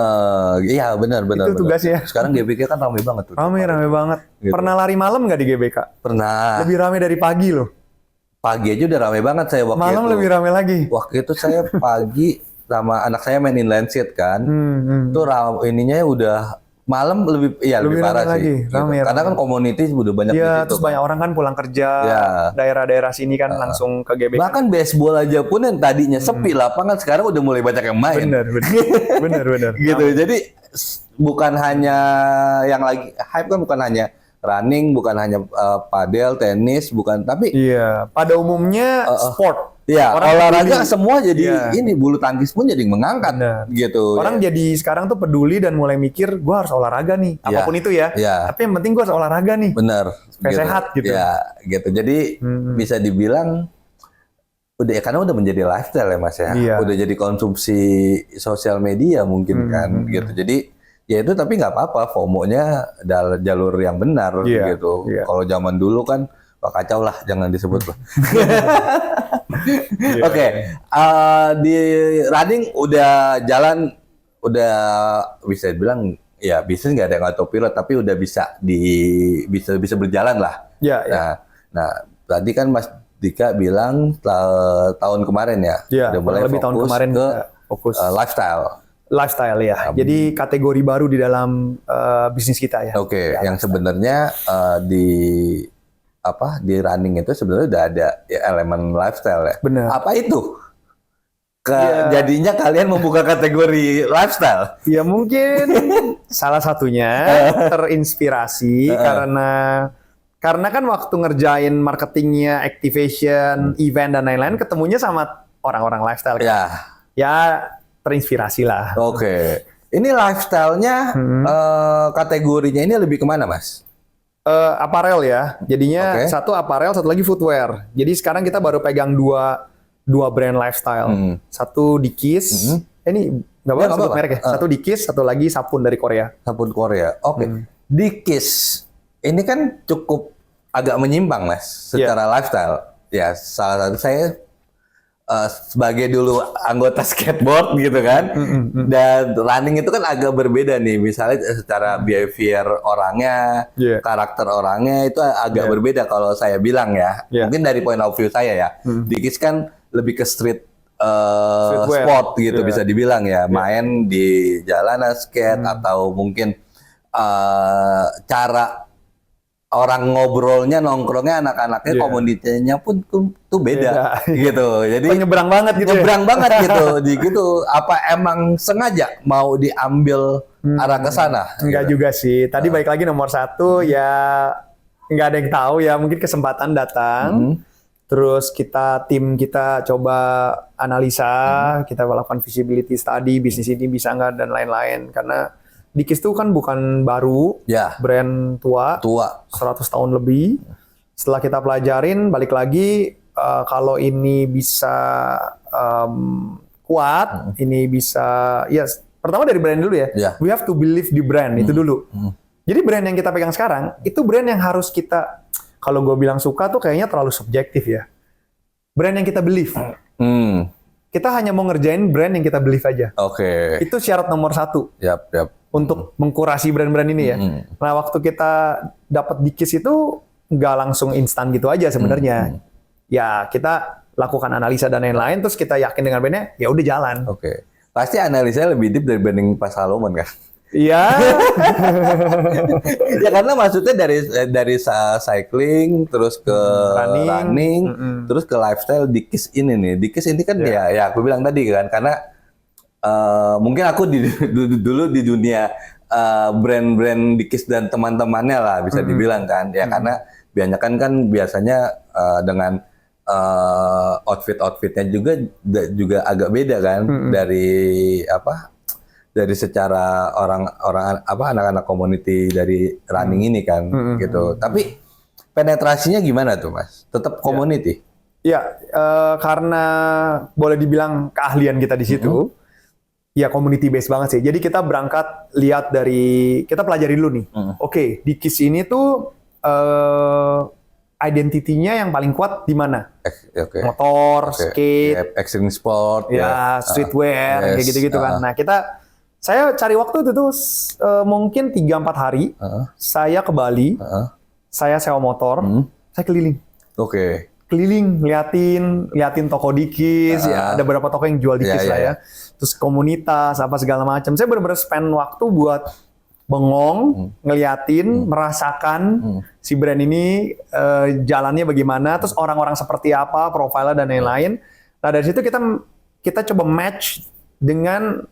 Iya benar. Itu tugasnya. Sekarang GBK kan ramai banget tuh. Rame banget. Gitu. Pernah lari malam nggak di GBK? Pernah. Lebih rame dari pagi loh. Pagi aja udah ramai banget saya waktu itu. Malam lebih rame lagi. Waktu itu saya pagi sama anak saya main inline skate kan. Tuh ininya udah malam lebih parah rame lagi. sih. Gitu. Rame. Karena kan community udah banyak di Iya, situ. terus banyak orang kan pulang kerja, daerah-daerah sini kan langsung ke GBK. Bahkan baseball aja pun yang tadinya sepi lapangan sekarang udah mulai banyak yang main. Bener. Gitu. Jadi bukan hanya yang lagi hype kan bukan hanya running, bukan hanya padel, tenis, bukan tapi iya, pada umumnya sport. Ya, orang olahraga peduli. semua jadi ini bulu tangkis pun jadi mengangkat gitu. Orang jadi sekarang tuh peduli dan mulai mikir gua harus olahraga nih, apapun itu ya. Tapi yang penting gua harus olahraga nih. Bener. Supaya sehat gitu. Ya, gitu. Jadi bisa dibilang udah karena udah menjadi lifestyle ya Mas ya. Iya. Udah jadi konsumsi sosial media mungkin kan gitu. Jadi ya itu tapi nggak apa-apa, FOMO-nya jalur yang benar gitu. Kalau zaman dulu kan kacau lah, jangan disebut lah. Oke, di running udah jalan, udah bisa dibilang ya bisnis nggak ada yang autopilot, tapi udah bisa berjalan lah. Nah, tadi kan Mas Dika bilang tahun kemarin ya, udah mulai lebih tahun kemarin ke fokus lifestyle ya. Jadi kategori baru di dalam bisnis kita ya. Oke, yang sebenarnya di running itu sebenarnya udah ada elemen lifestyle ya. Benar. Apa itu? Jadinya kalian membuka kategori lifestyle? Ya mungkin salah satunya terinspirasi karena kan waktu ngerjain marketingnya, activation, event dan lain-lain ketemunya sama orang-orang lifestyle. Ya terinspirasi lah. Oke. Ini lifestyle-nya kategorinya ini lebih kemana Mas? Apparel ya, jadinya satu apparel, satu lagi footwear. Jadi sekarang kita baru pegang dua brand lifestyle. Satu Dickies, ini nggak apa-apa sebut merek ya. Satu Dickies, satu lagi sabun dari Korea. Sabun Korea, oke. Dickies, ini kan cukup agak menyimpang Mas, secara lifestyle. Ya salah satu saya sebagai dulu anggota skateboard gitu kan, dan running itu kan agak berbeda nih, misalnya secara behavior orangnya, karakter orangnya itu agak berbeda kalau saya bilang ya, mungkin dari point of view saya ya, Dickies kan lebih ke street sport gitu bisa dibilang ya, main di jalanan skate atau mungkin cara orang ngobrolnya, nongkrongnya, anak-anaknya, komunitasnya pun tuh beda gitu. Jadi nyebrang banget gitu. Banget gitu. Apa emang sengaja mau diambil arah ke sana? Enggak juga sih. Tadi balik lagi nomor satu ya nggak ada yang tahu ya. Mungkin kesempatan datang. Terus tim kita coba analisa, kita melakukan feasibility study, bisnis ini bisa nggak dan lain-lain. Karena Dickies itu kan bukan baru, brand tua, 100 tahun lebih. Setelah kita pelajarin, balik lagi, kalau ini bisa kuat, ini bisa, pertama dari brand dulu ya. We have to believe di brand, itu dulu. Jadi brand yang kita pegang sekarang, itu brand yang harus kita, kalau gue bilang suka tuh kayaknya terlalu subjektif ya. Brand yang kita believe. Kita hanya mau ngerjain brand yang kita believe aja. Itu syarat nomor satu. Untuk mengkurasi brand-brand ini ya. Nah, waktu kita dapat Dickies itu nggak langsung instan gitu aja sebenarnya. Ya, kita lakukan analisa dan lain-lain, terus kita yakin dengan brandnya, ya udah jalan. Pasti analisanya lebih deep dibanding Pak Salomon kan? Iya. Ya karena maksudnya dari cycling terus ke running terus ke lifestyle Dickies ini nih. Dickies ini kan ya aku bilang tadi kan, karena mungkin aku dulu di dunia brand-brand Dickies dan teman-temannya lah bisa dibilang kan ya, karena biasanya dengan outfitnya juga agak beda kan dari secara anak-anak community dari running ini kan gitu. Tapi penetrasinya gimana tuh Mas? Tetap community? Ya, karena boleh dibilang keahlian kita di situ. Ya community based banget sih. Jadi kita berangkat lihat kita pelajari dulu nih. Oke, Dickies ini tuh identitinya yang paling kuat di mana? Oke. Motor, skate, Ya, extreme sport, ya streetwear, kayak yes, gitu-gitu kan. Nah, saya cari waktu itu tuh mungkin 3-4 hari. Saya ke Bali, saya sewa motor, saya keliling. Oke. Keliling, liatin toko Dikis, ya ada beberapa toko yang jual Dikis lah ya. Terus komunitas, apa segala macam. Saya benar-benar spend waktu buat bengong, ngeliatin, merasakan si brand ini jalannya bagaimana, terus orang-orang seperti apa, profilnya dan lain-lain. Nah dari situ kita coba match dengan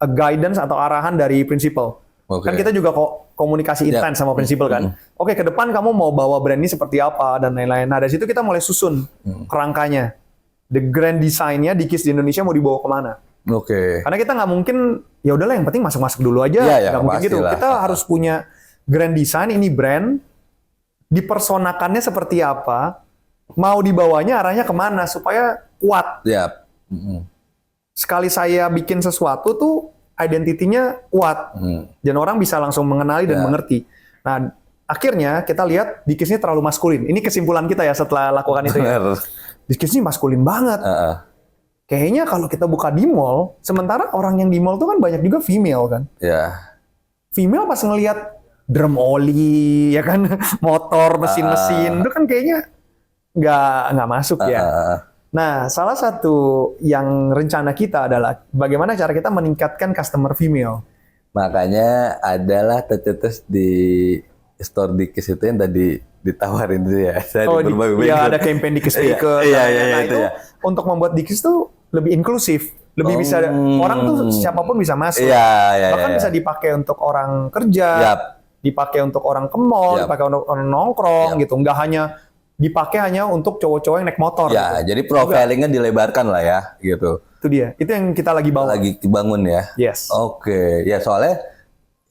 guidance atau arahan dari principal. Kan kita juga kok komunikasi intens sama principal kan. Oke, ke depan kamu mau bawa brand ini seperti apa dan lain-lain. Nah dari situ kita mulai susun kerangkanya. The grand design-nya Dikis di Indonesia mau dibawa kemana. Oke. Karena kita nggak mungkin, ya udahlah yang penting masuk-masuk dulu aja. Nggak mungkin gitu. Kita harus punya grand design, ini brand, dipersonakannya seperti apa, mau dibawanya arahnya kemana supaya kuat. Yap. Sekali saya bikin sesuatu tuh identitinya kuat. Dan orang bisa langsung mengenali dan mengerti. Nah, akhirnya kita lihat Dikis ini terlalu maskulin. Ini kesimpulan kita ya setelah lakukan itu ya. Dikis ini maskulin banget. Kayaknya kalau kita buka di mall, sementara orang yang di mall tuh kan banyak juga female kan. Female pas ngelihat drum oli, ya kan, motor, mesin-mesin, itu kan kayaknya nggak masuk ya. Nah, salah satu yang rencana kita adalah bagaimana cara kita meningkatkan customer female. Makanya adalah tetes di store Dikis itu yang tadi ditawarin itu ya. Iya ada campaign Dikis Speaker. Iya, itu ya. Untuk membuat Dikis tuh lebih inklusif, lebih bisa orang tuh siapapun bisa masuk. Bahkan bisa dipakai untuk orang kerja, dipakai untuk orang ke mall, dipakai untuk orang nongkrong gitu. Nggak hanya dipakai hanya untuk cowok-cowok yang naik motor. Ya, gitu. Jadi profilingnya dilebarkan lah ya, gitu. Itu dia. Itu yang kita lagi bangun. Lagi bangun ya. Yes. Oke. Ya soalnya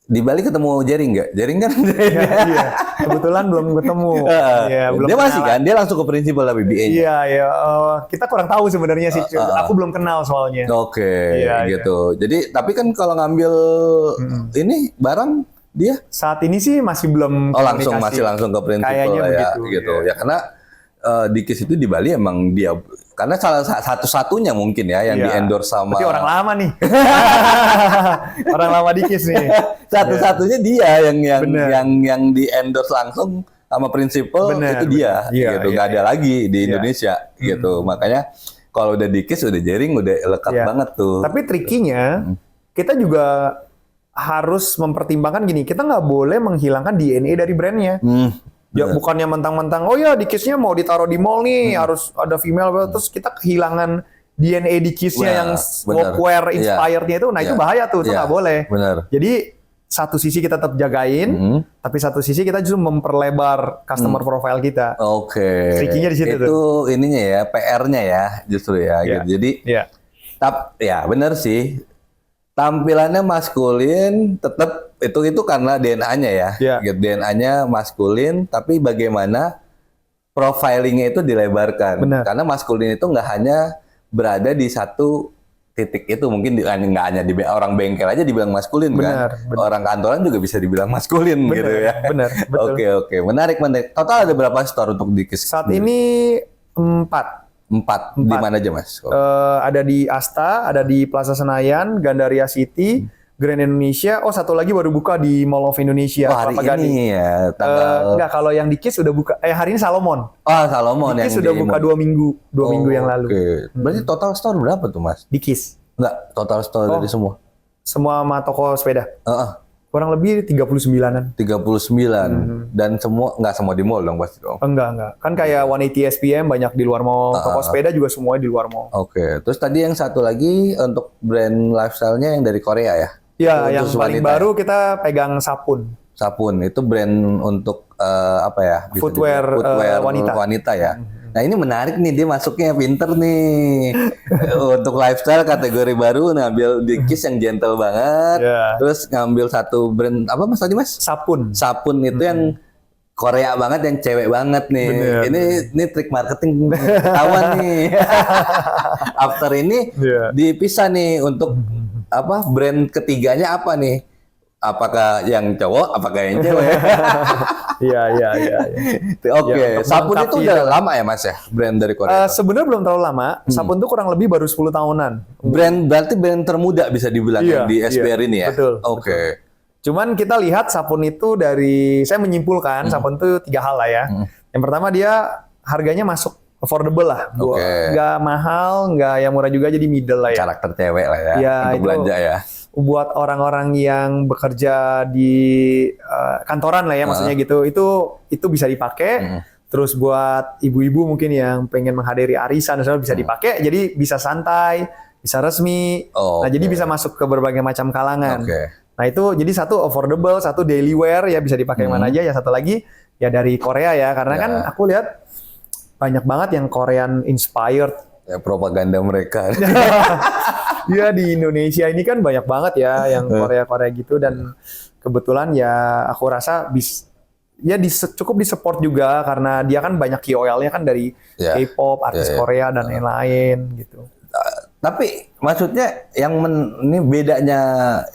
di Bali ketemu Jering nggak? Jering kan? Iya. Kebetulan belum ketemu. Belum dia masih kan? Dia langsung ke prinsipal lah BBA. Iya. Kita kurang tahu sebenarnya sih. Aku belum kenal soalnya. Oke. Gitu. Jadi tapi kan kalau ngambil ini barang dia saat ini sih masih belum masih langsung ke prinsipal kayaknya lah ya. begitu, Gitu. Ya karena Dikis itu di Bali emang dia karena salah satu-satunya mungkin ya yang di-endorse sama. Berarti orang lama nih. Orang lama Dikis nih. Satu-satunya dia yang di-endorse langsung sama prinsipal itu dia gitu. Nggak ada lagi di Indonesia gitu. Makanya kalau udah Dikis udah Jering udah lekat banget tuh. Tapi trikinya kita juga harus mempertimbangkan gini, kita nggak boleh menghilangkan DNA dari brandnya. Ya bukannya mentang-mentang, oh ya Dikisnya mau ditaruh di mall nih, harus ada female, terus kita kehilangan DNA Dikisnya yang workwear inspired-nya itu, nah itu bahaya tuh, itu nggak boleh. Jadi satu sisi kita tetap jagain, tapi satu sisi kita justru memperlebar customer profile kita. Oke. Trikinya di situ tuh. Itu ininya ya, PR-nya ya, justru ya. Gitu. Jadi, ya benar sih. Tampilannya maskulin, tetap itu karena DNA-nya ya. Gitu, DNA-nya maskulin, tapi bagaimana profilingnya itu dilebarkan. Karena maskulin itu nggak hanya berada di satu titik itu, mungkin nggak hanya di orang bengkel aja dibilang maskulin kan. Orang kantoran juga bisa dibilang maskulin gitu ya. Betul. Oke. Menarik. Total ada berapa store untuk Dikis? Saat ini 4. Di mana aja Mas? Ada di Asta, ada di Plaza Senayan, Gandaria City, Grand Indonesia. Oh, satu lagi baru buka di Mall of Indonesia. Hari ini ya. Enggak, kalau yang Dikis sudah buka. Hari ini Salomon. Oh, Salomon Dikis sudah buka 2 minggu. 2 minggu yang lalu. Berarti total store berapa tuh Mas? Dikis. Enggak, total store dari semua. Semua sama toko sepeda. Kurang lebih 39-an. 39. Dan nggak semua di mall dong pasti dong? Enggak. Kan kayak 180 SPM banyak di luar mall. Toko sepeda juga semuanya di luar mall. Oke. Terus tadi yang satu lagi untuk brand lifestyle-nya yang dari Korea ya? Iya, yang paling baru kita pegang Sapun. Sapun, itu brand untuk apa ya? Footwear wanita ya? Nah ini menarik nih, dia masuknya pinter nih. Untuk lifestyle kategori baru, ngambil Dikis yang gentle banget. Terus ngambil satu brand, apa Mas tadi Mas? Sapun. Sapun itu yang Korea banget, yang cewek banget nih. Ini trik marketing ketahuan nih. After ini dipisah nih untuk apa brand ketiganya apa nih? Apakah yang cowok, apakah yang cewek? Iya, iya, iya. Oke, Ya, untuk sabun itu melengkapi udah itu. lama ya Mas ya, brand dari Korea itu? Sebenarnya belum terlalu lama. Sabun tuh kurang lebih baru 10 tahunan. Berarti brand termuda bisa dibilang Iya, di SBR iya, ini ya? betul, Oke. Cuman kita lihat sabun itu saya menyimpulkan sabun itu 3 hal lah ya. Yang pertama dia harganya masuk affordable lah, Oke. nggak mahal, nggak yang murah juga, jadi middle lah ya. Karakter cewek lah ya, Ya, untuk itu belanja ya. buat orang-orang yang bekerja di kantoran lah ya, maksudnya gitu, itu bisa dipakai. Terus buat ibu-ibu mungkin yang pengen menghadiri arisan, misalnya bisa dipakai, jadi bisa santai, bisa resmi. Oh, Nah, jadi oke. bisa masuk ke berbagai macam kalangan. Oke. Nah, itu jadi satu affordable, satu daily wear ya, bisa dipakai mana aja. Yang satu lagi ya dari Korea ya, karena Ya. kan aku lihat banyak banget yang Korean inspired. Ya, propaganda mereka. Ya di Indonesia ini kan banyak banget ya yang Korea-Korea gitu, dan kebetulan ya aku rasa cukup disupport juga karena dia kan banyak KOL-nya kan dari Ya. K-pop, artis Ya, ya. Korea dan lain-lain gitu. Tapi maksudnya ini bedanya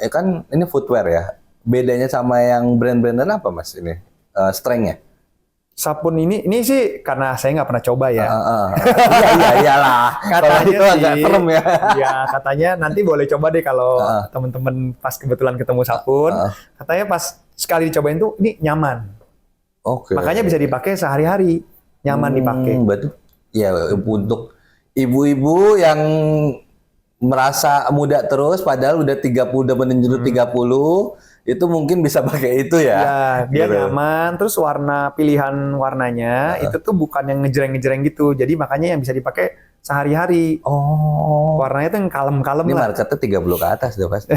ya kan ini footwear ya. Bedanya sama yang brand-brandan apa Mas ini? Strength-nya? Sabun ini sih karena saya nggak pernah coba ya. Iya iyalah. Kalau Katanya itu agak sih, serem ya. ya katanya nanti boleh coba deh kalau teman-teman pas kebetulan ketemu sabun. Katanya pas sekali dicobain tuh ini nyaman. Oke. Makanya bisa dipakai sehari-hari, nyaman dipakai. Berarti ya untuk ibu-ibu yang merasa muda terus padahal udah 30 udah menunjuk 30 itu mungkin bisa pakai itu ya. Ya, dia Gitu. nyaman. Terus pilihan warnanya itu tuh bukan yang ngejreng-ngejreng gitu. Jadi makanya yang bisa dipakai sehari-hari. Oh. Warnanya tuh yang kalem-kalem Ini lah. marketnya 30 ke atas udah pasti.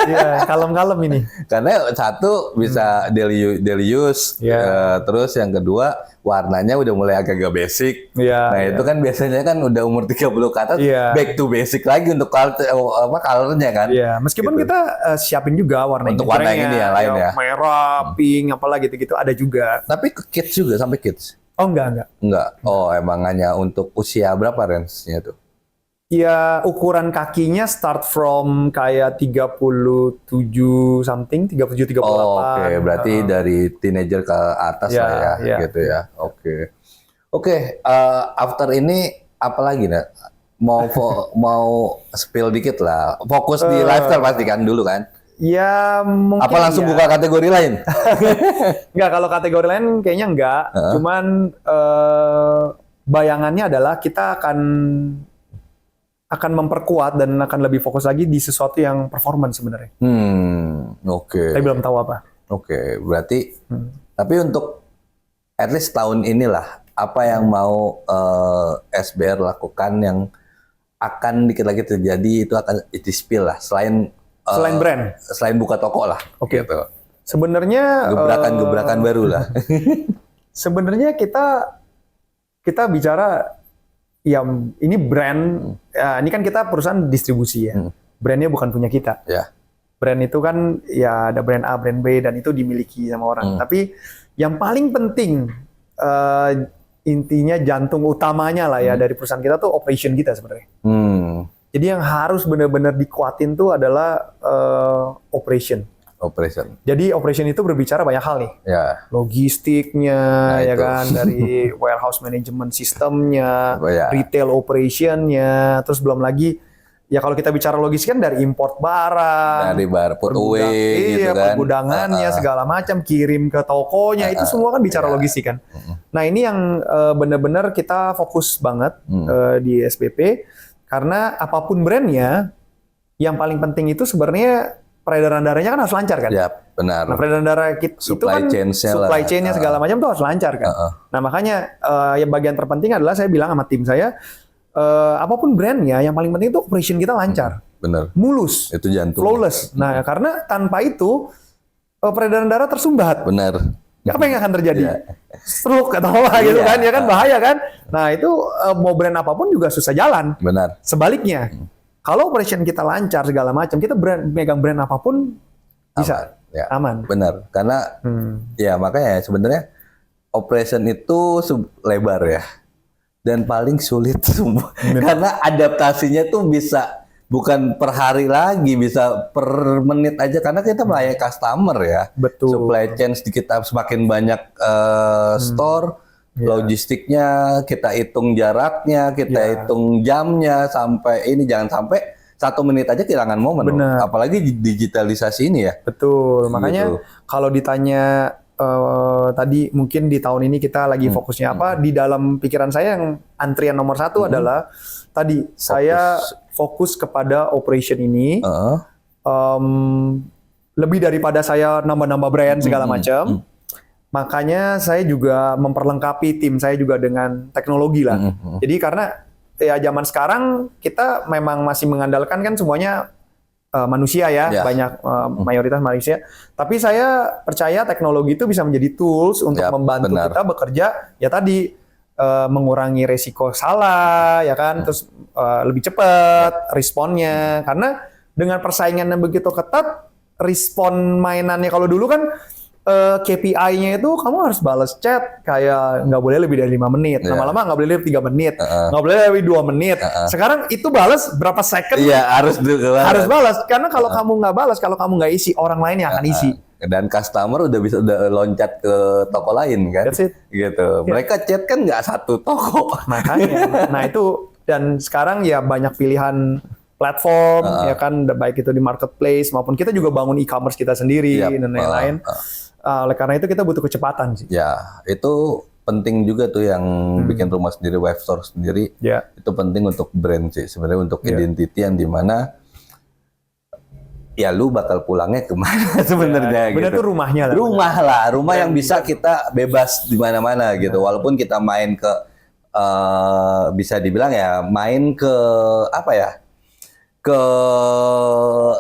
Iya, kalem-kalem ini. Karena satu bisa daily use, Ya. terus yang kedua warnanya udah mulai agak-agak basic. Iya. Nah, itu kan biasanya kan udah umur 30 ke atas Iya. back to basic lagi untuk colornya kan. Iya, meskipun kita siapin juga warna Untuk warna ngejrengnya, ini ya, lain ya. merah, pink, apalah gitu-gitu ada juga. Tapi ke kids juga sampai kids. Oh enggak. Enggak. Oh, emang hanya untuk usia berapa range-nya tuh? Ya ukuran kakinya start from kayak 37 something, 37 38. Oh, oke, berarti dari teenager ke atas Ya, lah ya, ya. gitu ya. Oke. Oke, after ini apa lagi nah? Mau spill dikit lah. Fokus di lifestyle pasti kan dulu kan? Ya mungkin Apa langsung ya. buka kategori lain? Enggak, kalau kategori lain kayaknya enggak. Cuman bayangannya adalah kita akan memperkuat dan akan lebih fokus lagi di sesuatu yang performance sebenarnya. Oke. Saya belum tahu apa. Oke, berarti tapi untuk at least tahun inilah apa yang mau SBR lakukan yang akan dikit lagi terjadi itu akan di-spill lah selain Brand. selain buka toko lah. Oke. Gitu. Sebenarnya Gebrakan-gebrakan baru lah. sebenarnya kita bicara ya ini brand, ya, ini kan kita perusahaan distribusi ya. Brandnya bukan punya kita. Ya. Brand itu kan ya ada brand A, brand B, dan itu dimiliki sama orang. Tapi yang paling penting intinya jantung utamanya lah ya dari perusahaan kita tuh operation kita sebenarnya. Jadi yang harus benar-benar dikuatin tuh adalah operation. Operation. Jadi operation itu berbicara banyak hal nih. Ya. Logistiknya, ya itu. kan, dari warehouse management sistemnya, Oh, ya. retail operationnya, terus belum lagi ya kalau kita bicara logistik kan dari import barang, Dari bar put away gitu kan. pergudangannya segala macam, kirim ke tokonya, itu semua kan bicara logistik kan. Nah ini yang benar-benar kita fokus banget di SBP, karena apapun brandnya, yang paling penting itu sebenarnya peredaran darahnya kan harus lancar kan. Ya, benar. Nah, peredaran darah itu Supply kan chain-nya supply lah. chain-nya segala macam tuh harus lancar kan. Nah, makanya yang bagian terpenting adalah saya bilang sama tim saya, apapun brandnya, yang paling penting itu operation kita lancar, Benar. mulus, Itu jantung. flawless. Nah, karena tanpa itu peredaran darah tersumbat. Benar. Apa yang akan terjadi? Stroke atau apa gitu kan, ya kan bahaya kan. Nah, itu mau brand apapun juga susah jalan. Benar. Sebaliknya, kalau operation kita lancar segala macam, kita megang brand apapun bisa Ya. aman. Benar. Karena ya makanya sebenarnya operation itu lebar ya. Dan paling sulit semua. Karena adaptasinya tuh bisa bukan per hari lagi, bisa per menit aja karena kita melayani customer ya. Betul. Supply chain kita semakin banyak store, logistiknya kita hitung jaraknya, kita hitung jamnya sampai ini jangan sampai 1 menit aja kehilangan momen. Bener. Apalagi digitalisasi ini ya. Betul. Makanya Gitu. kalau ditanya tadi mungkin di tahun ini kita lagi fokusnya apa, di dalam pikiran saya yang antrian nomor 1 adalah tadi saya fokus kepada operation ini. Lebih daripada saya nambah-nambah brand segala macam. Makanya saya juga memperlengkapi tim saya juga dengan teknologi lah. Jadi karena ya zaman sekarang kita memang masih mengandalkan kan semuanya manusia ya, banyak mayoritas manusia. Tapi saya percaya teknologi itu bisa menjadi tools untuk membantu kita bekerja. Ya tadi mengurangi resiko salah, ya kan, terus lebih cepat responnya. Karena dengan persaingan yang begitu ketat, respon mainannya kalau dulu kan KPI-nya itu kamu harus balas chat kayak nggak boleh lebih dari 5 menit. Lama-lama nggak boleh lebih 3 menit. Nggak boleh lebih 2 menit. Sekarang itu balas berapa second? Iya, harus balas. Karena kalau kamu nggak balas, kalau kamu nggak isi, orang lain yang akan isi. Dan customer udah loncat ke toko lain kan. That's it. Gitu. Mereka chat kan nggak satu toko. Makanya. Nah itu, dan sekarang ya banyak pilihan platform, ya kan, baik itu di marketplace maupun kita juga bangun e-commerce kita sendiri dan lain-lain. Oleh karena itu kita butuh kecepatan sih. Ya, itu penting juga tuh yang bikin rumah sendiri, web store sendiri. Itu penting untuk brand sih, sebenarnya untuk identity yang dimana ya lu bakal pulangnya kemana sebenarnya. Benar gitu. tuh rumahnya lah. Rumah yang bisa kita bebas di mana-mana gitu. Walaupun kita main ke bisa dibilang ya main ke apa ya? Ke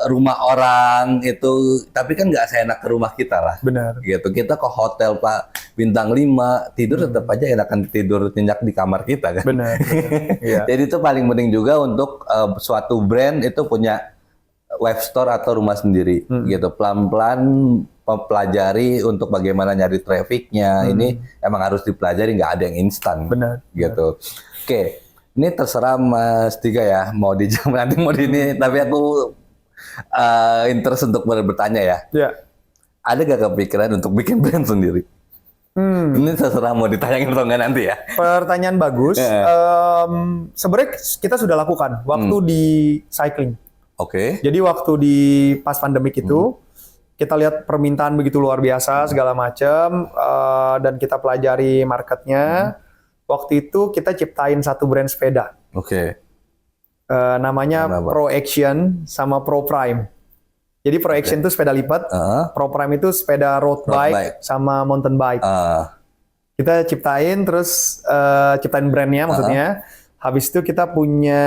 rumah orang itu, tapi kan nggak seenak ke rumah kita lah. Benar. Gitu. Kita ke hotel Pak bintang 5 tidur tetap aja enakan tidur nyenyak di kamar kita kan. Benar. Iya. Jadi itu paling penting juga untuk suatu brand itu punya web store atau rumah sendiri. Gitu. Pelan-pelan mempelajari untuk bagaimana nyari trafficnya. Ini emang harus dipelajari, nggak ada yang instan. Benar. Gitu. Oke. Ini terserah Mas Tiga ya, mau dijawab nanti mau di ini, tapi aku interest untuk bertanya ya. Ya. Ada gak kepikiran untuk bikin brand sendiri? Ini terserah mau ditanyain atau enggak nanti ya. Pertanyaan bagus. Sebenarnya kita sudah lakukan waktu di cycling. Oke. Jadi waktu di pas pandemik itu kita lihat permintaan begitu luar biasa segala macam dan kita pelajari marketnya. Waktu itu kita ciptain satu brand sepeda. Oke. Namanya Pro Action sama Pro Prime. Jadi Pro Action itu sepeda lipat, Pro Prime itu sepeda road bike sama mountain bike. Kita ciptain terus ciptain brandnya maksudnya. Habis itu kita punya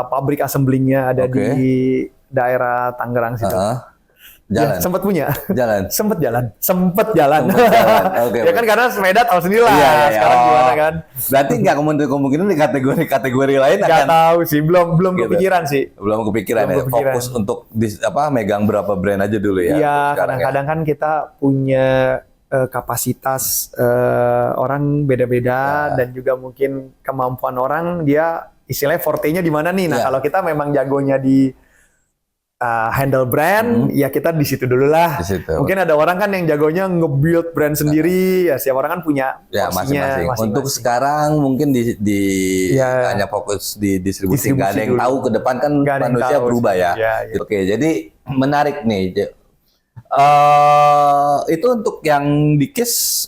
pabrik assemblingnya ada di daerah Tangerang situ. Jalan. Ya, sempat punya. Jalan. Sempet jalan. Okay, ya kan karena sepeda tahu sendiri lah. Iya. Sekarang gimana kan? Berarti nggak kemungkinan di kategori lain nggak akan. tahu sih, belum gitu. Kepikiran sih. Belum kepikiran ya. Fokus untuk megang berapa brand aja dulu ya. Iya, kadang-kadang kan kita punya kapasitas orang beda-beda dan juga mungkin kemampuan orang dia istilahnya forte-nya di mana nih. Nah, kalau kita memang jagonya di handle brand, ya kita di situ dulu lah. Mungkin ada orang kan yang jagonya nge-build brand sendiri, ya setiap orang kan punya masing-masing. Untuk sekarang mungkin hanya fokus di distribusi, nggak ada yang tahu ke depan kan manusia berubah ya. Oke, jadi menarik nih. Itu untuk yang di KIS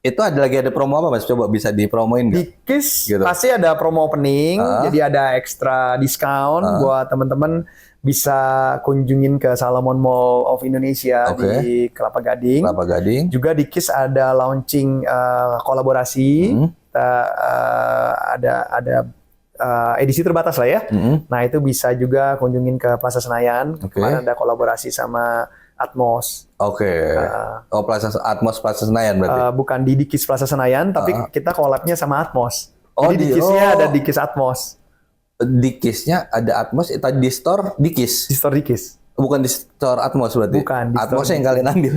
itu lagi ada promo apa Mas? Coba bisa dipromoin nggak? Di KIS gitu. Pasti ada promo opening, jadi ada extra diskon buat teman-teman bisa kunjungin ke Salomon Mall of Indonesia di Kelapa Gading. Juga di KIS ada launching kolaborasi. Kita ada edisi terbatas lah ya. Nah itu bisa juga kunjungin ke Plaza Senayan. Kemarin ada kolaborasi sama Atmos. Plaza Atmos Plaza Senayan berarti? Bukan di KIS Plaza Senayan, tapi kita collab-nya sama Atmos. Jadi di KIS-nya ada di KIS Atmos. Di KIS-nya ada Atmos, di store di KIS? Di store di KIS. Bukan di store Atmos berarti. Bukan, di Atmos store. yang kalian ambil.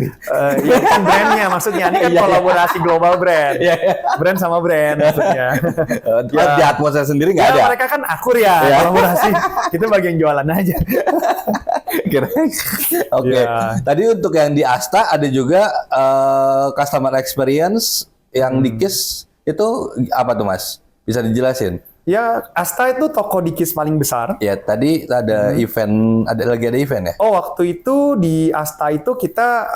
Ya kan brandnya maksudnya ini kan Iya, iya. kolaborasi global brand. Iya, iya. Brand sama brand maksudnya. Di Atmosnya sendiri nggak Ya ada. mereka kan akur ya Iya. kolaborasi. Kita bagian jualan aja. Oke. Iya. Tadi untuk yang di Asta ada juga customer experience yang di KIS itu apa tuh Mas? Bisa dijelasin? Ya, Asta itu toko Dikis paling besar. Ya tadi ada event, lagi ada event ya? Oh, waktu itu di Asta itu kita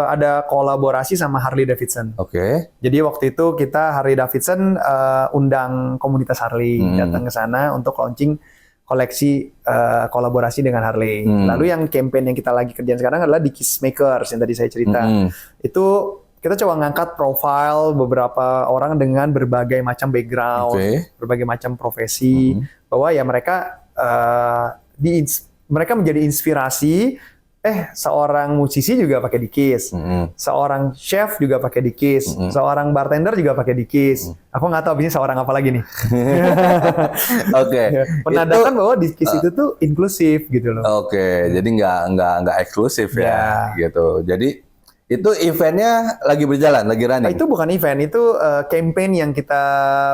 ada kolaborasi sama Harley Davidson. Oke. Jadi waktu itu kita Harley Davidson undang komunitas Harley datang ke sana untuk launching koleksi kolaborasi dengan Harley. Lalu yang campaign yang kita lagi kerjain sekarang adalah Dikis Makers yang tadi saya cerita. Itu kita coba ngangkat profile beberapa orang dengan berbagai macam background, berbagai macam profesi, bahwa ya mereka mereka menjadi inspirasi. Seorang musisi juga pakai Dikis, seorang chef juga pakai Dikis, seorang bartender juga pakai Dikis. Aku nggak tahu bisnis seorang apa lagi nih. Oke. Penandakan bahwa Dikis itu tuh inklusif gitu loh. Oke, jadi nggak eksklusif ya, gitu. Jadi itu eventnya lagi berjalan, lagi running. Itu bukan event, itu campaign yang kita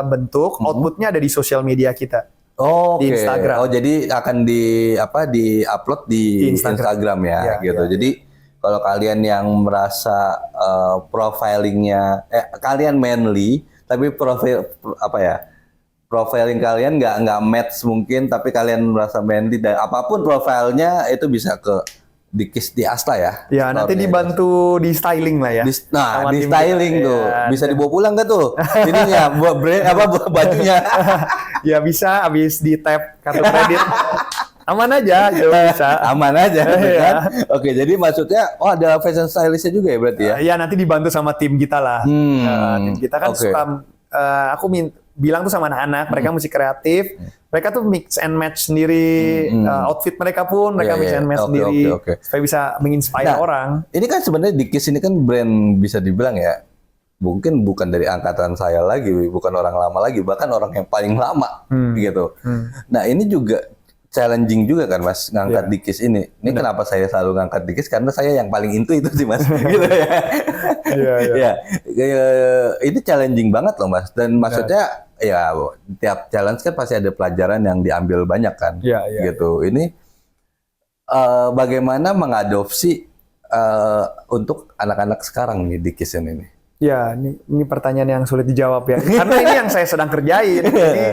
bentuk, outputnya ada di sosial media kita. Oh, di Instagram. Oh, jadi akan di-upload di Instagram ya, gitu. Ya. Jadi kalau kalian yang merasa profilingnya, kalian manly, tapi profiling kalian nggak match mungkin, tapi kalian merasa manly dan apapun profilnya itu bisa ke Dikis di Asta ya. Ya, nanti dibantu di styling lah ya. Di styling kita. tuh. Ya, bisa dibawa pulang gak tuh? Ininya buat buat bajunya. Ya bisa, habis di tap kartu kredit. Aman aja, gitu bisa. Aman aja gitu kan. Oke, jadi maksudnya ada fashion stylistnya juga ya berarti ya? Ya nanti dibantu sama tim kita lah. Tim kita kan suka aku bilang tuh sama anak-anak, mereka mesti kreatif. Mereka tuh mix and match sendiri, outfit mereka pun mereka mix and match sendiri, supaya bisa menginspire orang. Ini kan sebenarnya Dikis ini kan brand bisa dibilang ya, mungkin bukan dari angkatan saya lagi, bukan orang lama lagi, bahkan orang yang paling lama gitu. Nah ini juga challenging juga kan Mas, ngangkat Dikis ini. Ini kenapa saya selalu ngangkat Dikis, karena saya yang paling itu sih Mas, gitu ya. Ya, ini challenging banget loh Mas, dan maksudnya ya tiap challenge kan pasti ada pelajaran yang diambil banyak kan, gitu. Ini bagaimana mengadopsi untuk anak-anak sekarang nih Dikis ini? Ya, ini pertanyaan yang sulit dijawab ya, karena ini yang saya sedang kerjain. Jadi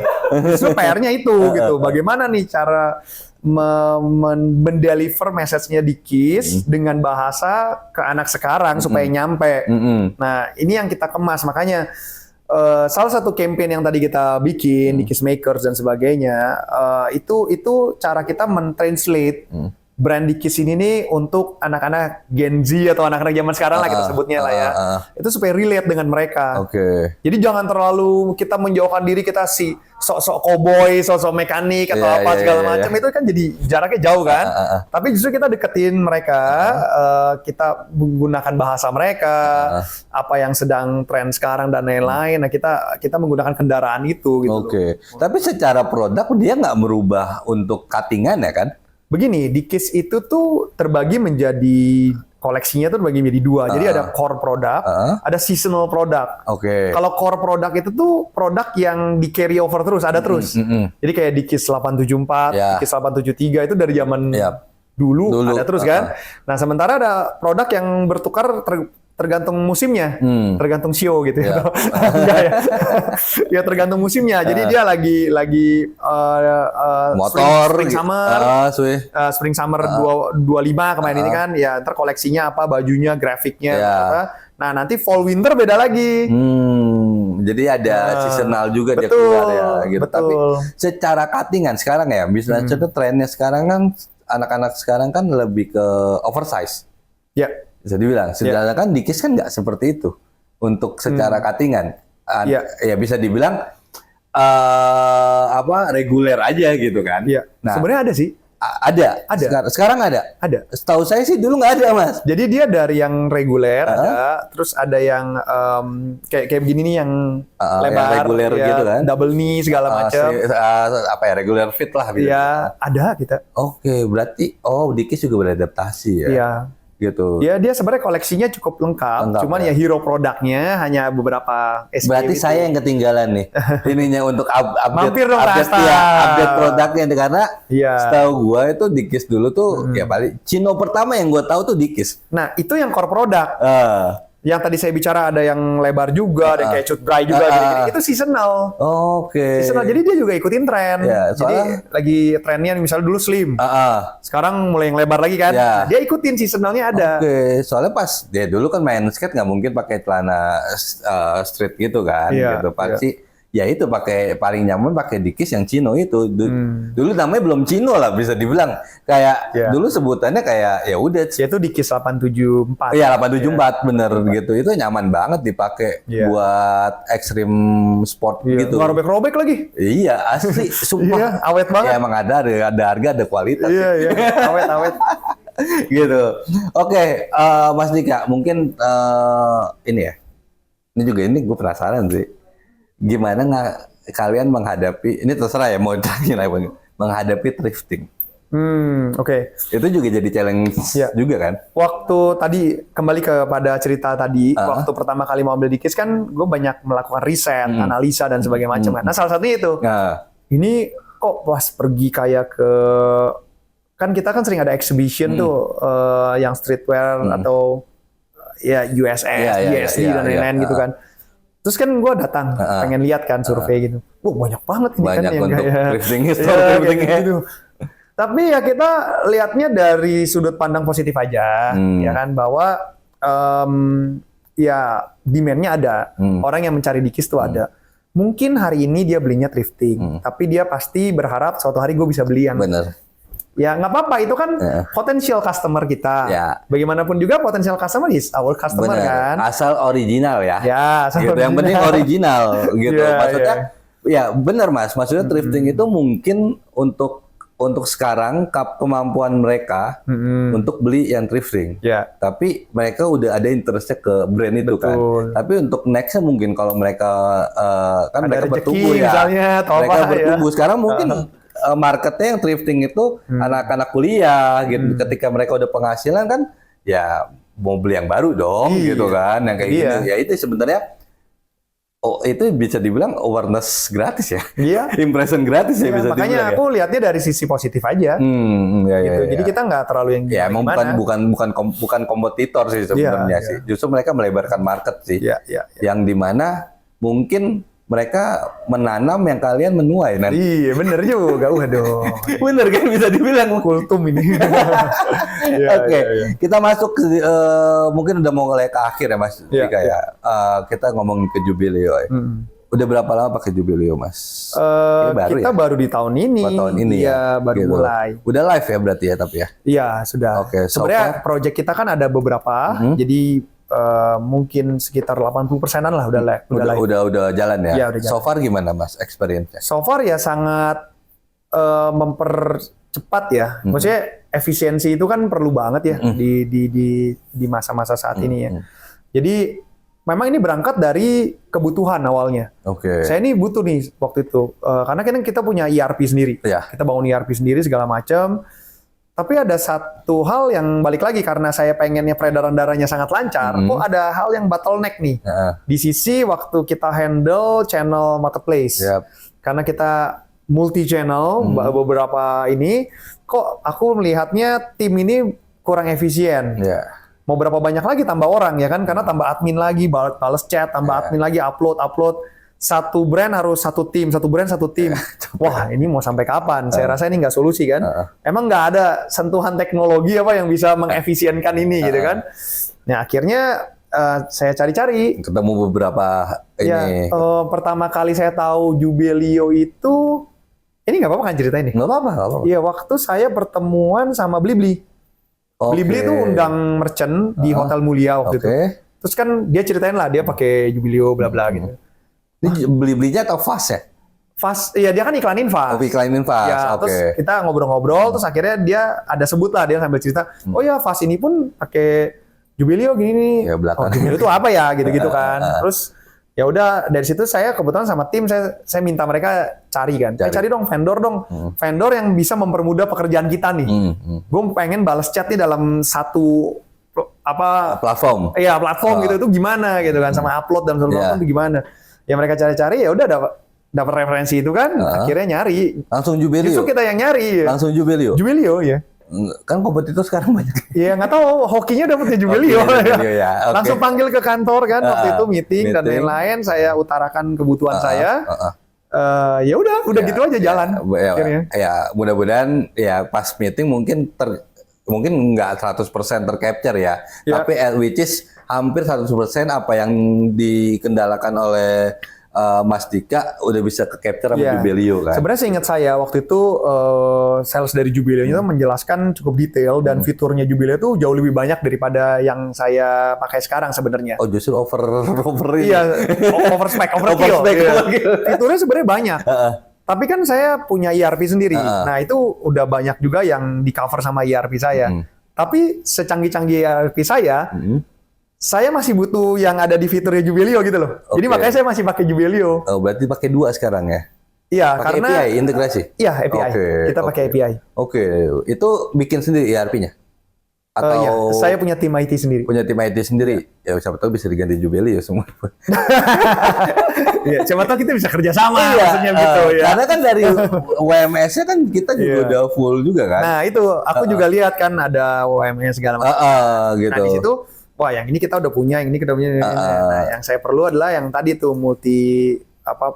justru PR-nya itu gitu. Bagaimana nih cara mendeliver message-nya Dikis dengan bahasa ke anak sekarang supaya nyampe. Nah, ini yang kita kemas, makanya salah satu campaign yang tadi kita bikin, Dikis Makers dan sebagainya, itu cara kita mentranslate brand Dikis ini nih untuk anak-anak Gen Z atau anak-anak zaman sekarang lah kita sebutnya lah ya. Itu supaya relate dengan mereka. Jadi jangan terlalu kita menjauhkan diri, kita sok-sok koboi, sok-sok mekanik atau segala macam. Itu kan jadi jaraknya jauh kan. Tapi justru kita deketin mereka, kita menggunakan bahasa mereka, apa yang sedang tren sekarang dan lain-lain. Nah kita menggunakan kendaraan itu gitu. Tapi secara produk dia nggak merubah untuk cuttingan ya kan? Begini, Dikis itu tuh terbagi menjadi koleksinya tuh terbagi menjadi dua. Jadi ada core product, ada seasonal product. Kalau core product itu tuh produk yang di carry over terus, ada terus. Jadi kayak Dikis 874, Dikis 873 itu dari zaman dulu ada terus kan. Nah, sementara ada produk yang bertukar tergantung musimnya, tergantung show gitu ya. Enggak ya. Ya tergantung musimnya. Jadi dia lagi motor, spring summer, spring summer 25 kemarin ini kan. Ya ntar koleksinya apa, bajunya, grafiknya. Nah nanti fall winter beda lagi. Jadi ada seasonal juga dia keluar ya. Gitu. Tapi secara cuttingan sekarang ya, misalnya trennya sekarang kan anak-anak sekarang kan lebih ke oversize. Ya. Bisa dibilang, sedangkan Dikis kan nggak seperti itu untuk secara cuttingan. Ya bisa dibilang reguler aja gitu kan. Nah, sebenarnya ada sih. Ada. Ada. Sekarang ada. Ada. Setahu saya sih dulu nggak ada, Mas. Jadi dia dari yang reguler ada, terus ada yang kayak begini nih yang lebar, yang reguler ya, gitu kan. double knee segala macam. Apa ya, regular fit lah gitu. Iya, ada kita. Oke, berarti Dikis juga beradaptasi ya. Iya. Gitu. Dia sebenarnya koleksinya cukup lengkap, cuman ya hero produknya hanya beberapa SKU. Berarti itu. saya yang ketinggalan nih. Ininya untuk Mampir dong, update produknya nih, karena Iya. setahu gua itu Dikis dulu tuh ya paling Cino pertama yang gua tahu tuh Dikis. Nah, itu yang core produk. Yang tadi saya bicara ada yang lebar juga, ada yang kayak cut dry juga, gini-gini. Itu seasonal. Oke. Seasonal, jadi dia juga ikutin tren. Ya, jadi lagi trennya misalnya dulu slim. Sekarang mulai yang lebar lagi kan. Ya. Nah, dia ikutin seasonalnya ada. Oke, soalnya pas dia dulu kan main skate nggak mungkin pakai celana street gitu kan, Iya, gitu pasti. Ya itu pakai paling nyaman pakai Dikis yang Cino itu. Dulu namanya belum Cino lah bisa dibilang. Kayak dulu sebutannya kayak ya udah. Dia tuh Dikis 874. Iya 874 bener gitu. Itu nyaman banget dipakai buat ekstrim sport gitu. Nggak robek-robek lagi. Iya asli, sumpah. Iya, awet banget. Ya emang ada harga, ada kualitas. Iya, awet-awet. Gitu. Oke, Mas Dika, mungkin ini ya. Ini gue penasaran sih. Gimana kalian menghadapi, ini terserah ya mau tanya apa, menghadapi thrifting. Oke. Itu juga jadi challenge juga kan? Waktu tadi kembali kepada cerita tadi, waktu pertama kali mau ambil Dikis kan gue banyak melakukan riset, analisa dan sebagainya macam. Nah, salah satunya itu. Ini kok pas pergi kayak ke, kan kita kan sering ada exhibition tuh yang streetwear atau ya USS, DSD dan lain-lain gitu kan. Terus kan gue datang, pengen lihat kan survei gitu. Banyak banget ini banyak kan yang untuk kayak thrifting gitu. Tapi ya kita lihatnya dari sudut pandang positif aja, ya kan, bahwa ya demand-nya ada. Orang yang mencari Dikis tuh ada. Mungkin hari ini dia belinya thrifting, tapi dia pasti berharap suatu hari gue bisa beli yang Bener. Ya nggak apa-apa, itu kan potensial customer kita. Ya. Bagaimanapun juga potensial customer is our customer. Bener. Kan. Asal original ya. Ya, asal gitu. original. Yang penting original gitu. Maksudnya ya benar Mas. Maksudnya thrifting itu mungkin untuk sekarang kemampuan mereka untuk beli yang thrifting. Ya. Tapi mereka udah ada interestnya ke brand itu. Betul. Kan. Tapi untuk nextnya mungkin kalau mereka kan ada mereka bertumbuh ya. Misalnya, mereka bertumbuh. Sekarang mungkin marketnya yang thrifting itu anak-anak kuliah gitu. Ketika mereka udah penghasilan kan ya mau beli yang baru dong gitu kan, yang kayak gini. Ya itu sebenarnya itu bisa dibilang awareness gratis ya. Iya. Impression gratis ya bisa makanya dibilang. Makanya aku lihatnya dari sisi positif aja. Gitu. Jadi kita nggak terlalu yang ya emang bukan kompetitor sih sebenarnya sih. Justru mereka melebarkan market sih. Yang dimana mungkin mereka menanam yang kalian menuai nanti. Iya, bener juga. Waduh. Bener kan bisa dibilang kultum ini. Oke, kita masuk ke mungkin udah mau mulai ke akhir ya Mas. Kita ngomongin ke Jubileo. Udah berapa lama pakai Jubileo Mas? Kita baru di tahun ini. Tahun ini ya, baru mulai. Udah live ya berarti ya tapi ya? Iya, sudah. Oke, sebenarnya project kita kan ada beberapa. Jadi mungkin sekitar 80%-an lah udah live. Udah jalan ya? Ya udah jalan. So far gimana Mas experience-nya? So far ya sangat mempercepat ya. Maksudnya efisiensi itu kan perlu banget ya di masa-masa saat ini ya. Jadi memang ini berangkat dari kebutuhan awalnya. Saya ini butuh nih waktu itu. Karena kan kita punya ERP sendiri. Kita bangun ERP sendiri segala macam. Tapi ada satu hal yang balik lagi karena saya pengennya peredaran darahnya sangat lancar. Kok ada hal yang bottleneck nih di sisi waktu kita handle channel marketplace. Karena kita multi channel beberapa ini, kok aku melihatnya tim ini kurang efisien. Mau berapa banyak lagi tambah orang ya kan? Karena tambah admin lagi, balas chat, tambah admin lagi, upload. Satu brand harus satu tim. Wah, ini mau sampai kapan? Saya rasa ini nggak solusi kan? Emang nggak ada sentuhan teknologi apa yang bisa mengefisienkan ini gitu kan? Nah, akhirnya saya cari-cari. Ketemu beberapa ini. Pertama kali saya tahu Jubileo itu, ini nggak apa-apa kan cerita ini? Nggak apa-apa. Iya, waktu saya pertemuan sama Blibli. Blibli itu undang merchant di Hotel Mulia waktu itu. Terus kan dia ceritain lah dia pakai Jubileo bla bla gitu. Ini beli-belinya atau fast ya? Fast, iya dia kan iklanin Fast. Iklanin Fast, Ya, oke. terus kita ngobrol-ngobrol, terus akhirnya dia ada sebut lah, dia sambil cerita, oh ya Fast ini pun pakai Jubileo gini nih. Ya, belakang. Oh, Jubileo itu apa ya, gitu-gitu kan. Terus ya udah dari situ saya kebetulan sama tim saya minta mereka cari kan. Cari dong vendor dong. Vendor yang bisa mempermudah pekerjaan kita nih. Gue pengen balas chat nih dalam satu platform. Iya, platform gitu itu gimana gitu kan, sama upload dan sebagainya itu gimana. Ya mereka cari-cari ya udah dapat referensi itu kan, akhirnya nyari. Langsung Jubileo. Justru kita yang nyari. Ya. Langsung Jubileo. Jubileo ya. Kan kompetitor sekarang banyak. Iya nggak tahu hokinya dapetnya Jubileo. Ya. Okay. Langsung panggil ke kantor kan waktu itu meeting dan lain-lain. Saya utarakan kebutuhan saya. Ya udah gitu aja jalan. Ya mudah-mudahan ya pas meeting mungkin nggak 100% tercapture ya. Tapi which is hampir 100% apa yang dikendalakan oleh Mas Dika udah bisa ke-capture sama Jubileo kan. Sebenarnya seingat saya waktu itu sales dari Jubileo itu menjelaskan cukup detail dan fiturnya Jubileo itu jauh lebih banyak daripada yang saya pakai sekarang sebenarnya. Oh justru over ini. Iya, overspec. Fiturnya sebenarnya banyak. Tapi kan saya punya ERP sendiri. Nah itu udah banyak juga yang di cover sama ERP saya. Tapi secanggih-canggih ERP saya masih butuh yang ada di fiturnya Jubileo gitu loh. Jadi makanya saya masih pakai Jubileo. Oh, berarti pakai 2 sekarang ya? Iya, pakai karena API integrasi. Iya, API. Kita pakai API. Oke, itu bikin sendiri ERP-nya? Atau iya, saya punya tim IT sendiri. Punya tim IT sendiri. Ya siapa tahu bisa diganti Jubileo semua. Iya, siapa tahu kita bisa kerja sama maksudnya gitu ya. Karena kan dari WMS-nya kan kita juga udah full juga kan. Nah, itu aku juga lihat kan ada WMS segala macam. Gitu. Nah, di situ wah, yang ini kita udah punya, yang ini kita punya. Nah, yang saya perlu adalah yang tadi tuh multi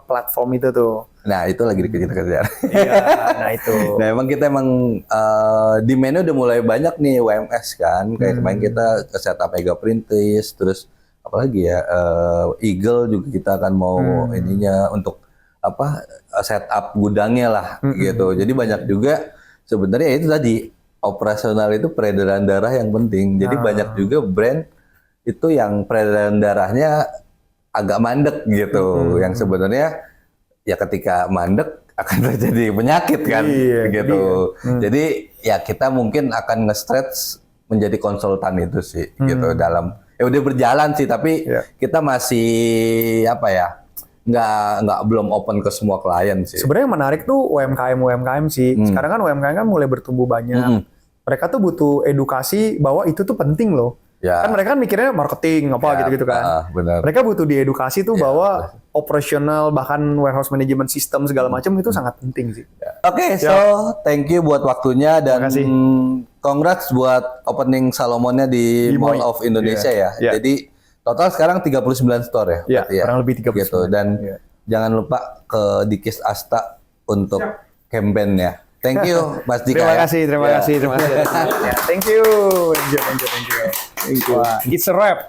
platform itu tuh. Nah, itu lagi kita kerjaan. Iya, nah itu. Nah, kita demand-nya udah mulai banyak nih WMS kan. Kayak kemarin kita ke setup Mega Printis, terus apalagi ya Eagle juga kita akan mau ininya untuk setup gudangnya lah gitu. Jadi banyak juga sebenarnya itu tadi operasional itu peredaran darah yang penting. Jadi banyak juga brand itu yang peredaran darahnya agak mandek gitu. Yang sebenarnya ya ketika mandek akan terjadi penyakit kan gitu. Jadi ya kita mungkin akan nge-stretch menjadi konsultan itu sih gitu dalam udah berjalan sih tapi kita masih nggak belum open ke semua klien sih. Sebenarnya yang menarik tuh UMKM sih. Sekarang kan UMKM kan mulai bertumbuh banyak. Mereka tuh butuh edukasi bahwa itu tuh penting loh. Kan mereka kan mikirnya marketing gitu-gitu kan. Benar. Mereka butuh diedukasi tuh bahwa operasional bahkan warehouse management system segala macam itu sangat penting sih. Oke, so thank you buat waktunya dan congrats buat opening Salomonnya di Mall of Indonesia ya. Jadi total sekarang 39 store ya? Iya, kurang lebih 39. Gitu. Dan jangan lupa ke Dikis Asta untuk campaign ya. Thank you, Mas Dika. Terima kasih. Thank you. Wah, it's a wrap.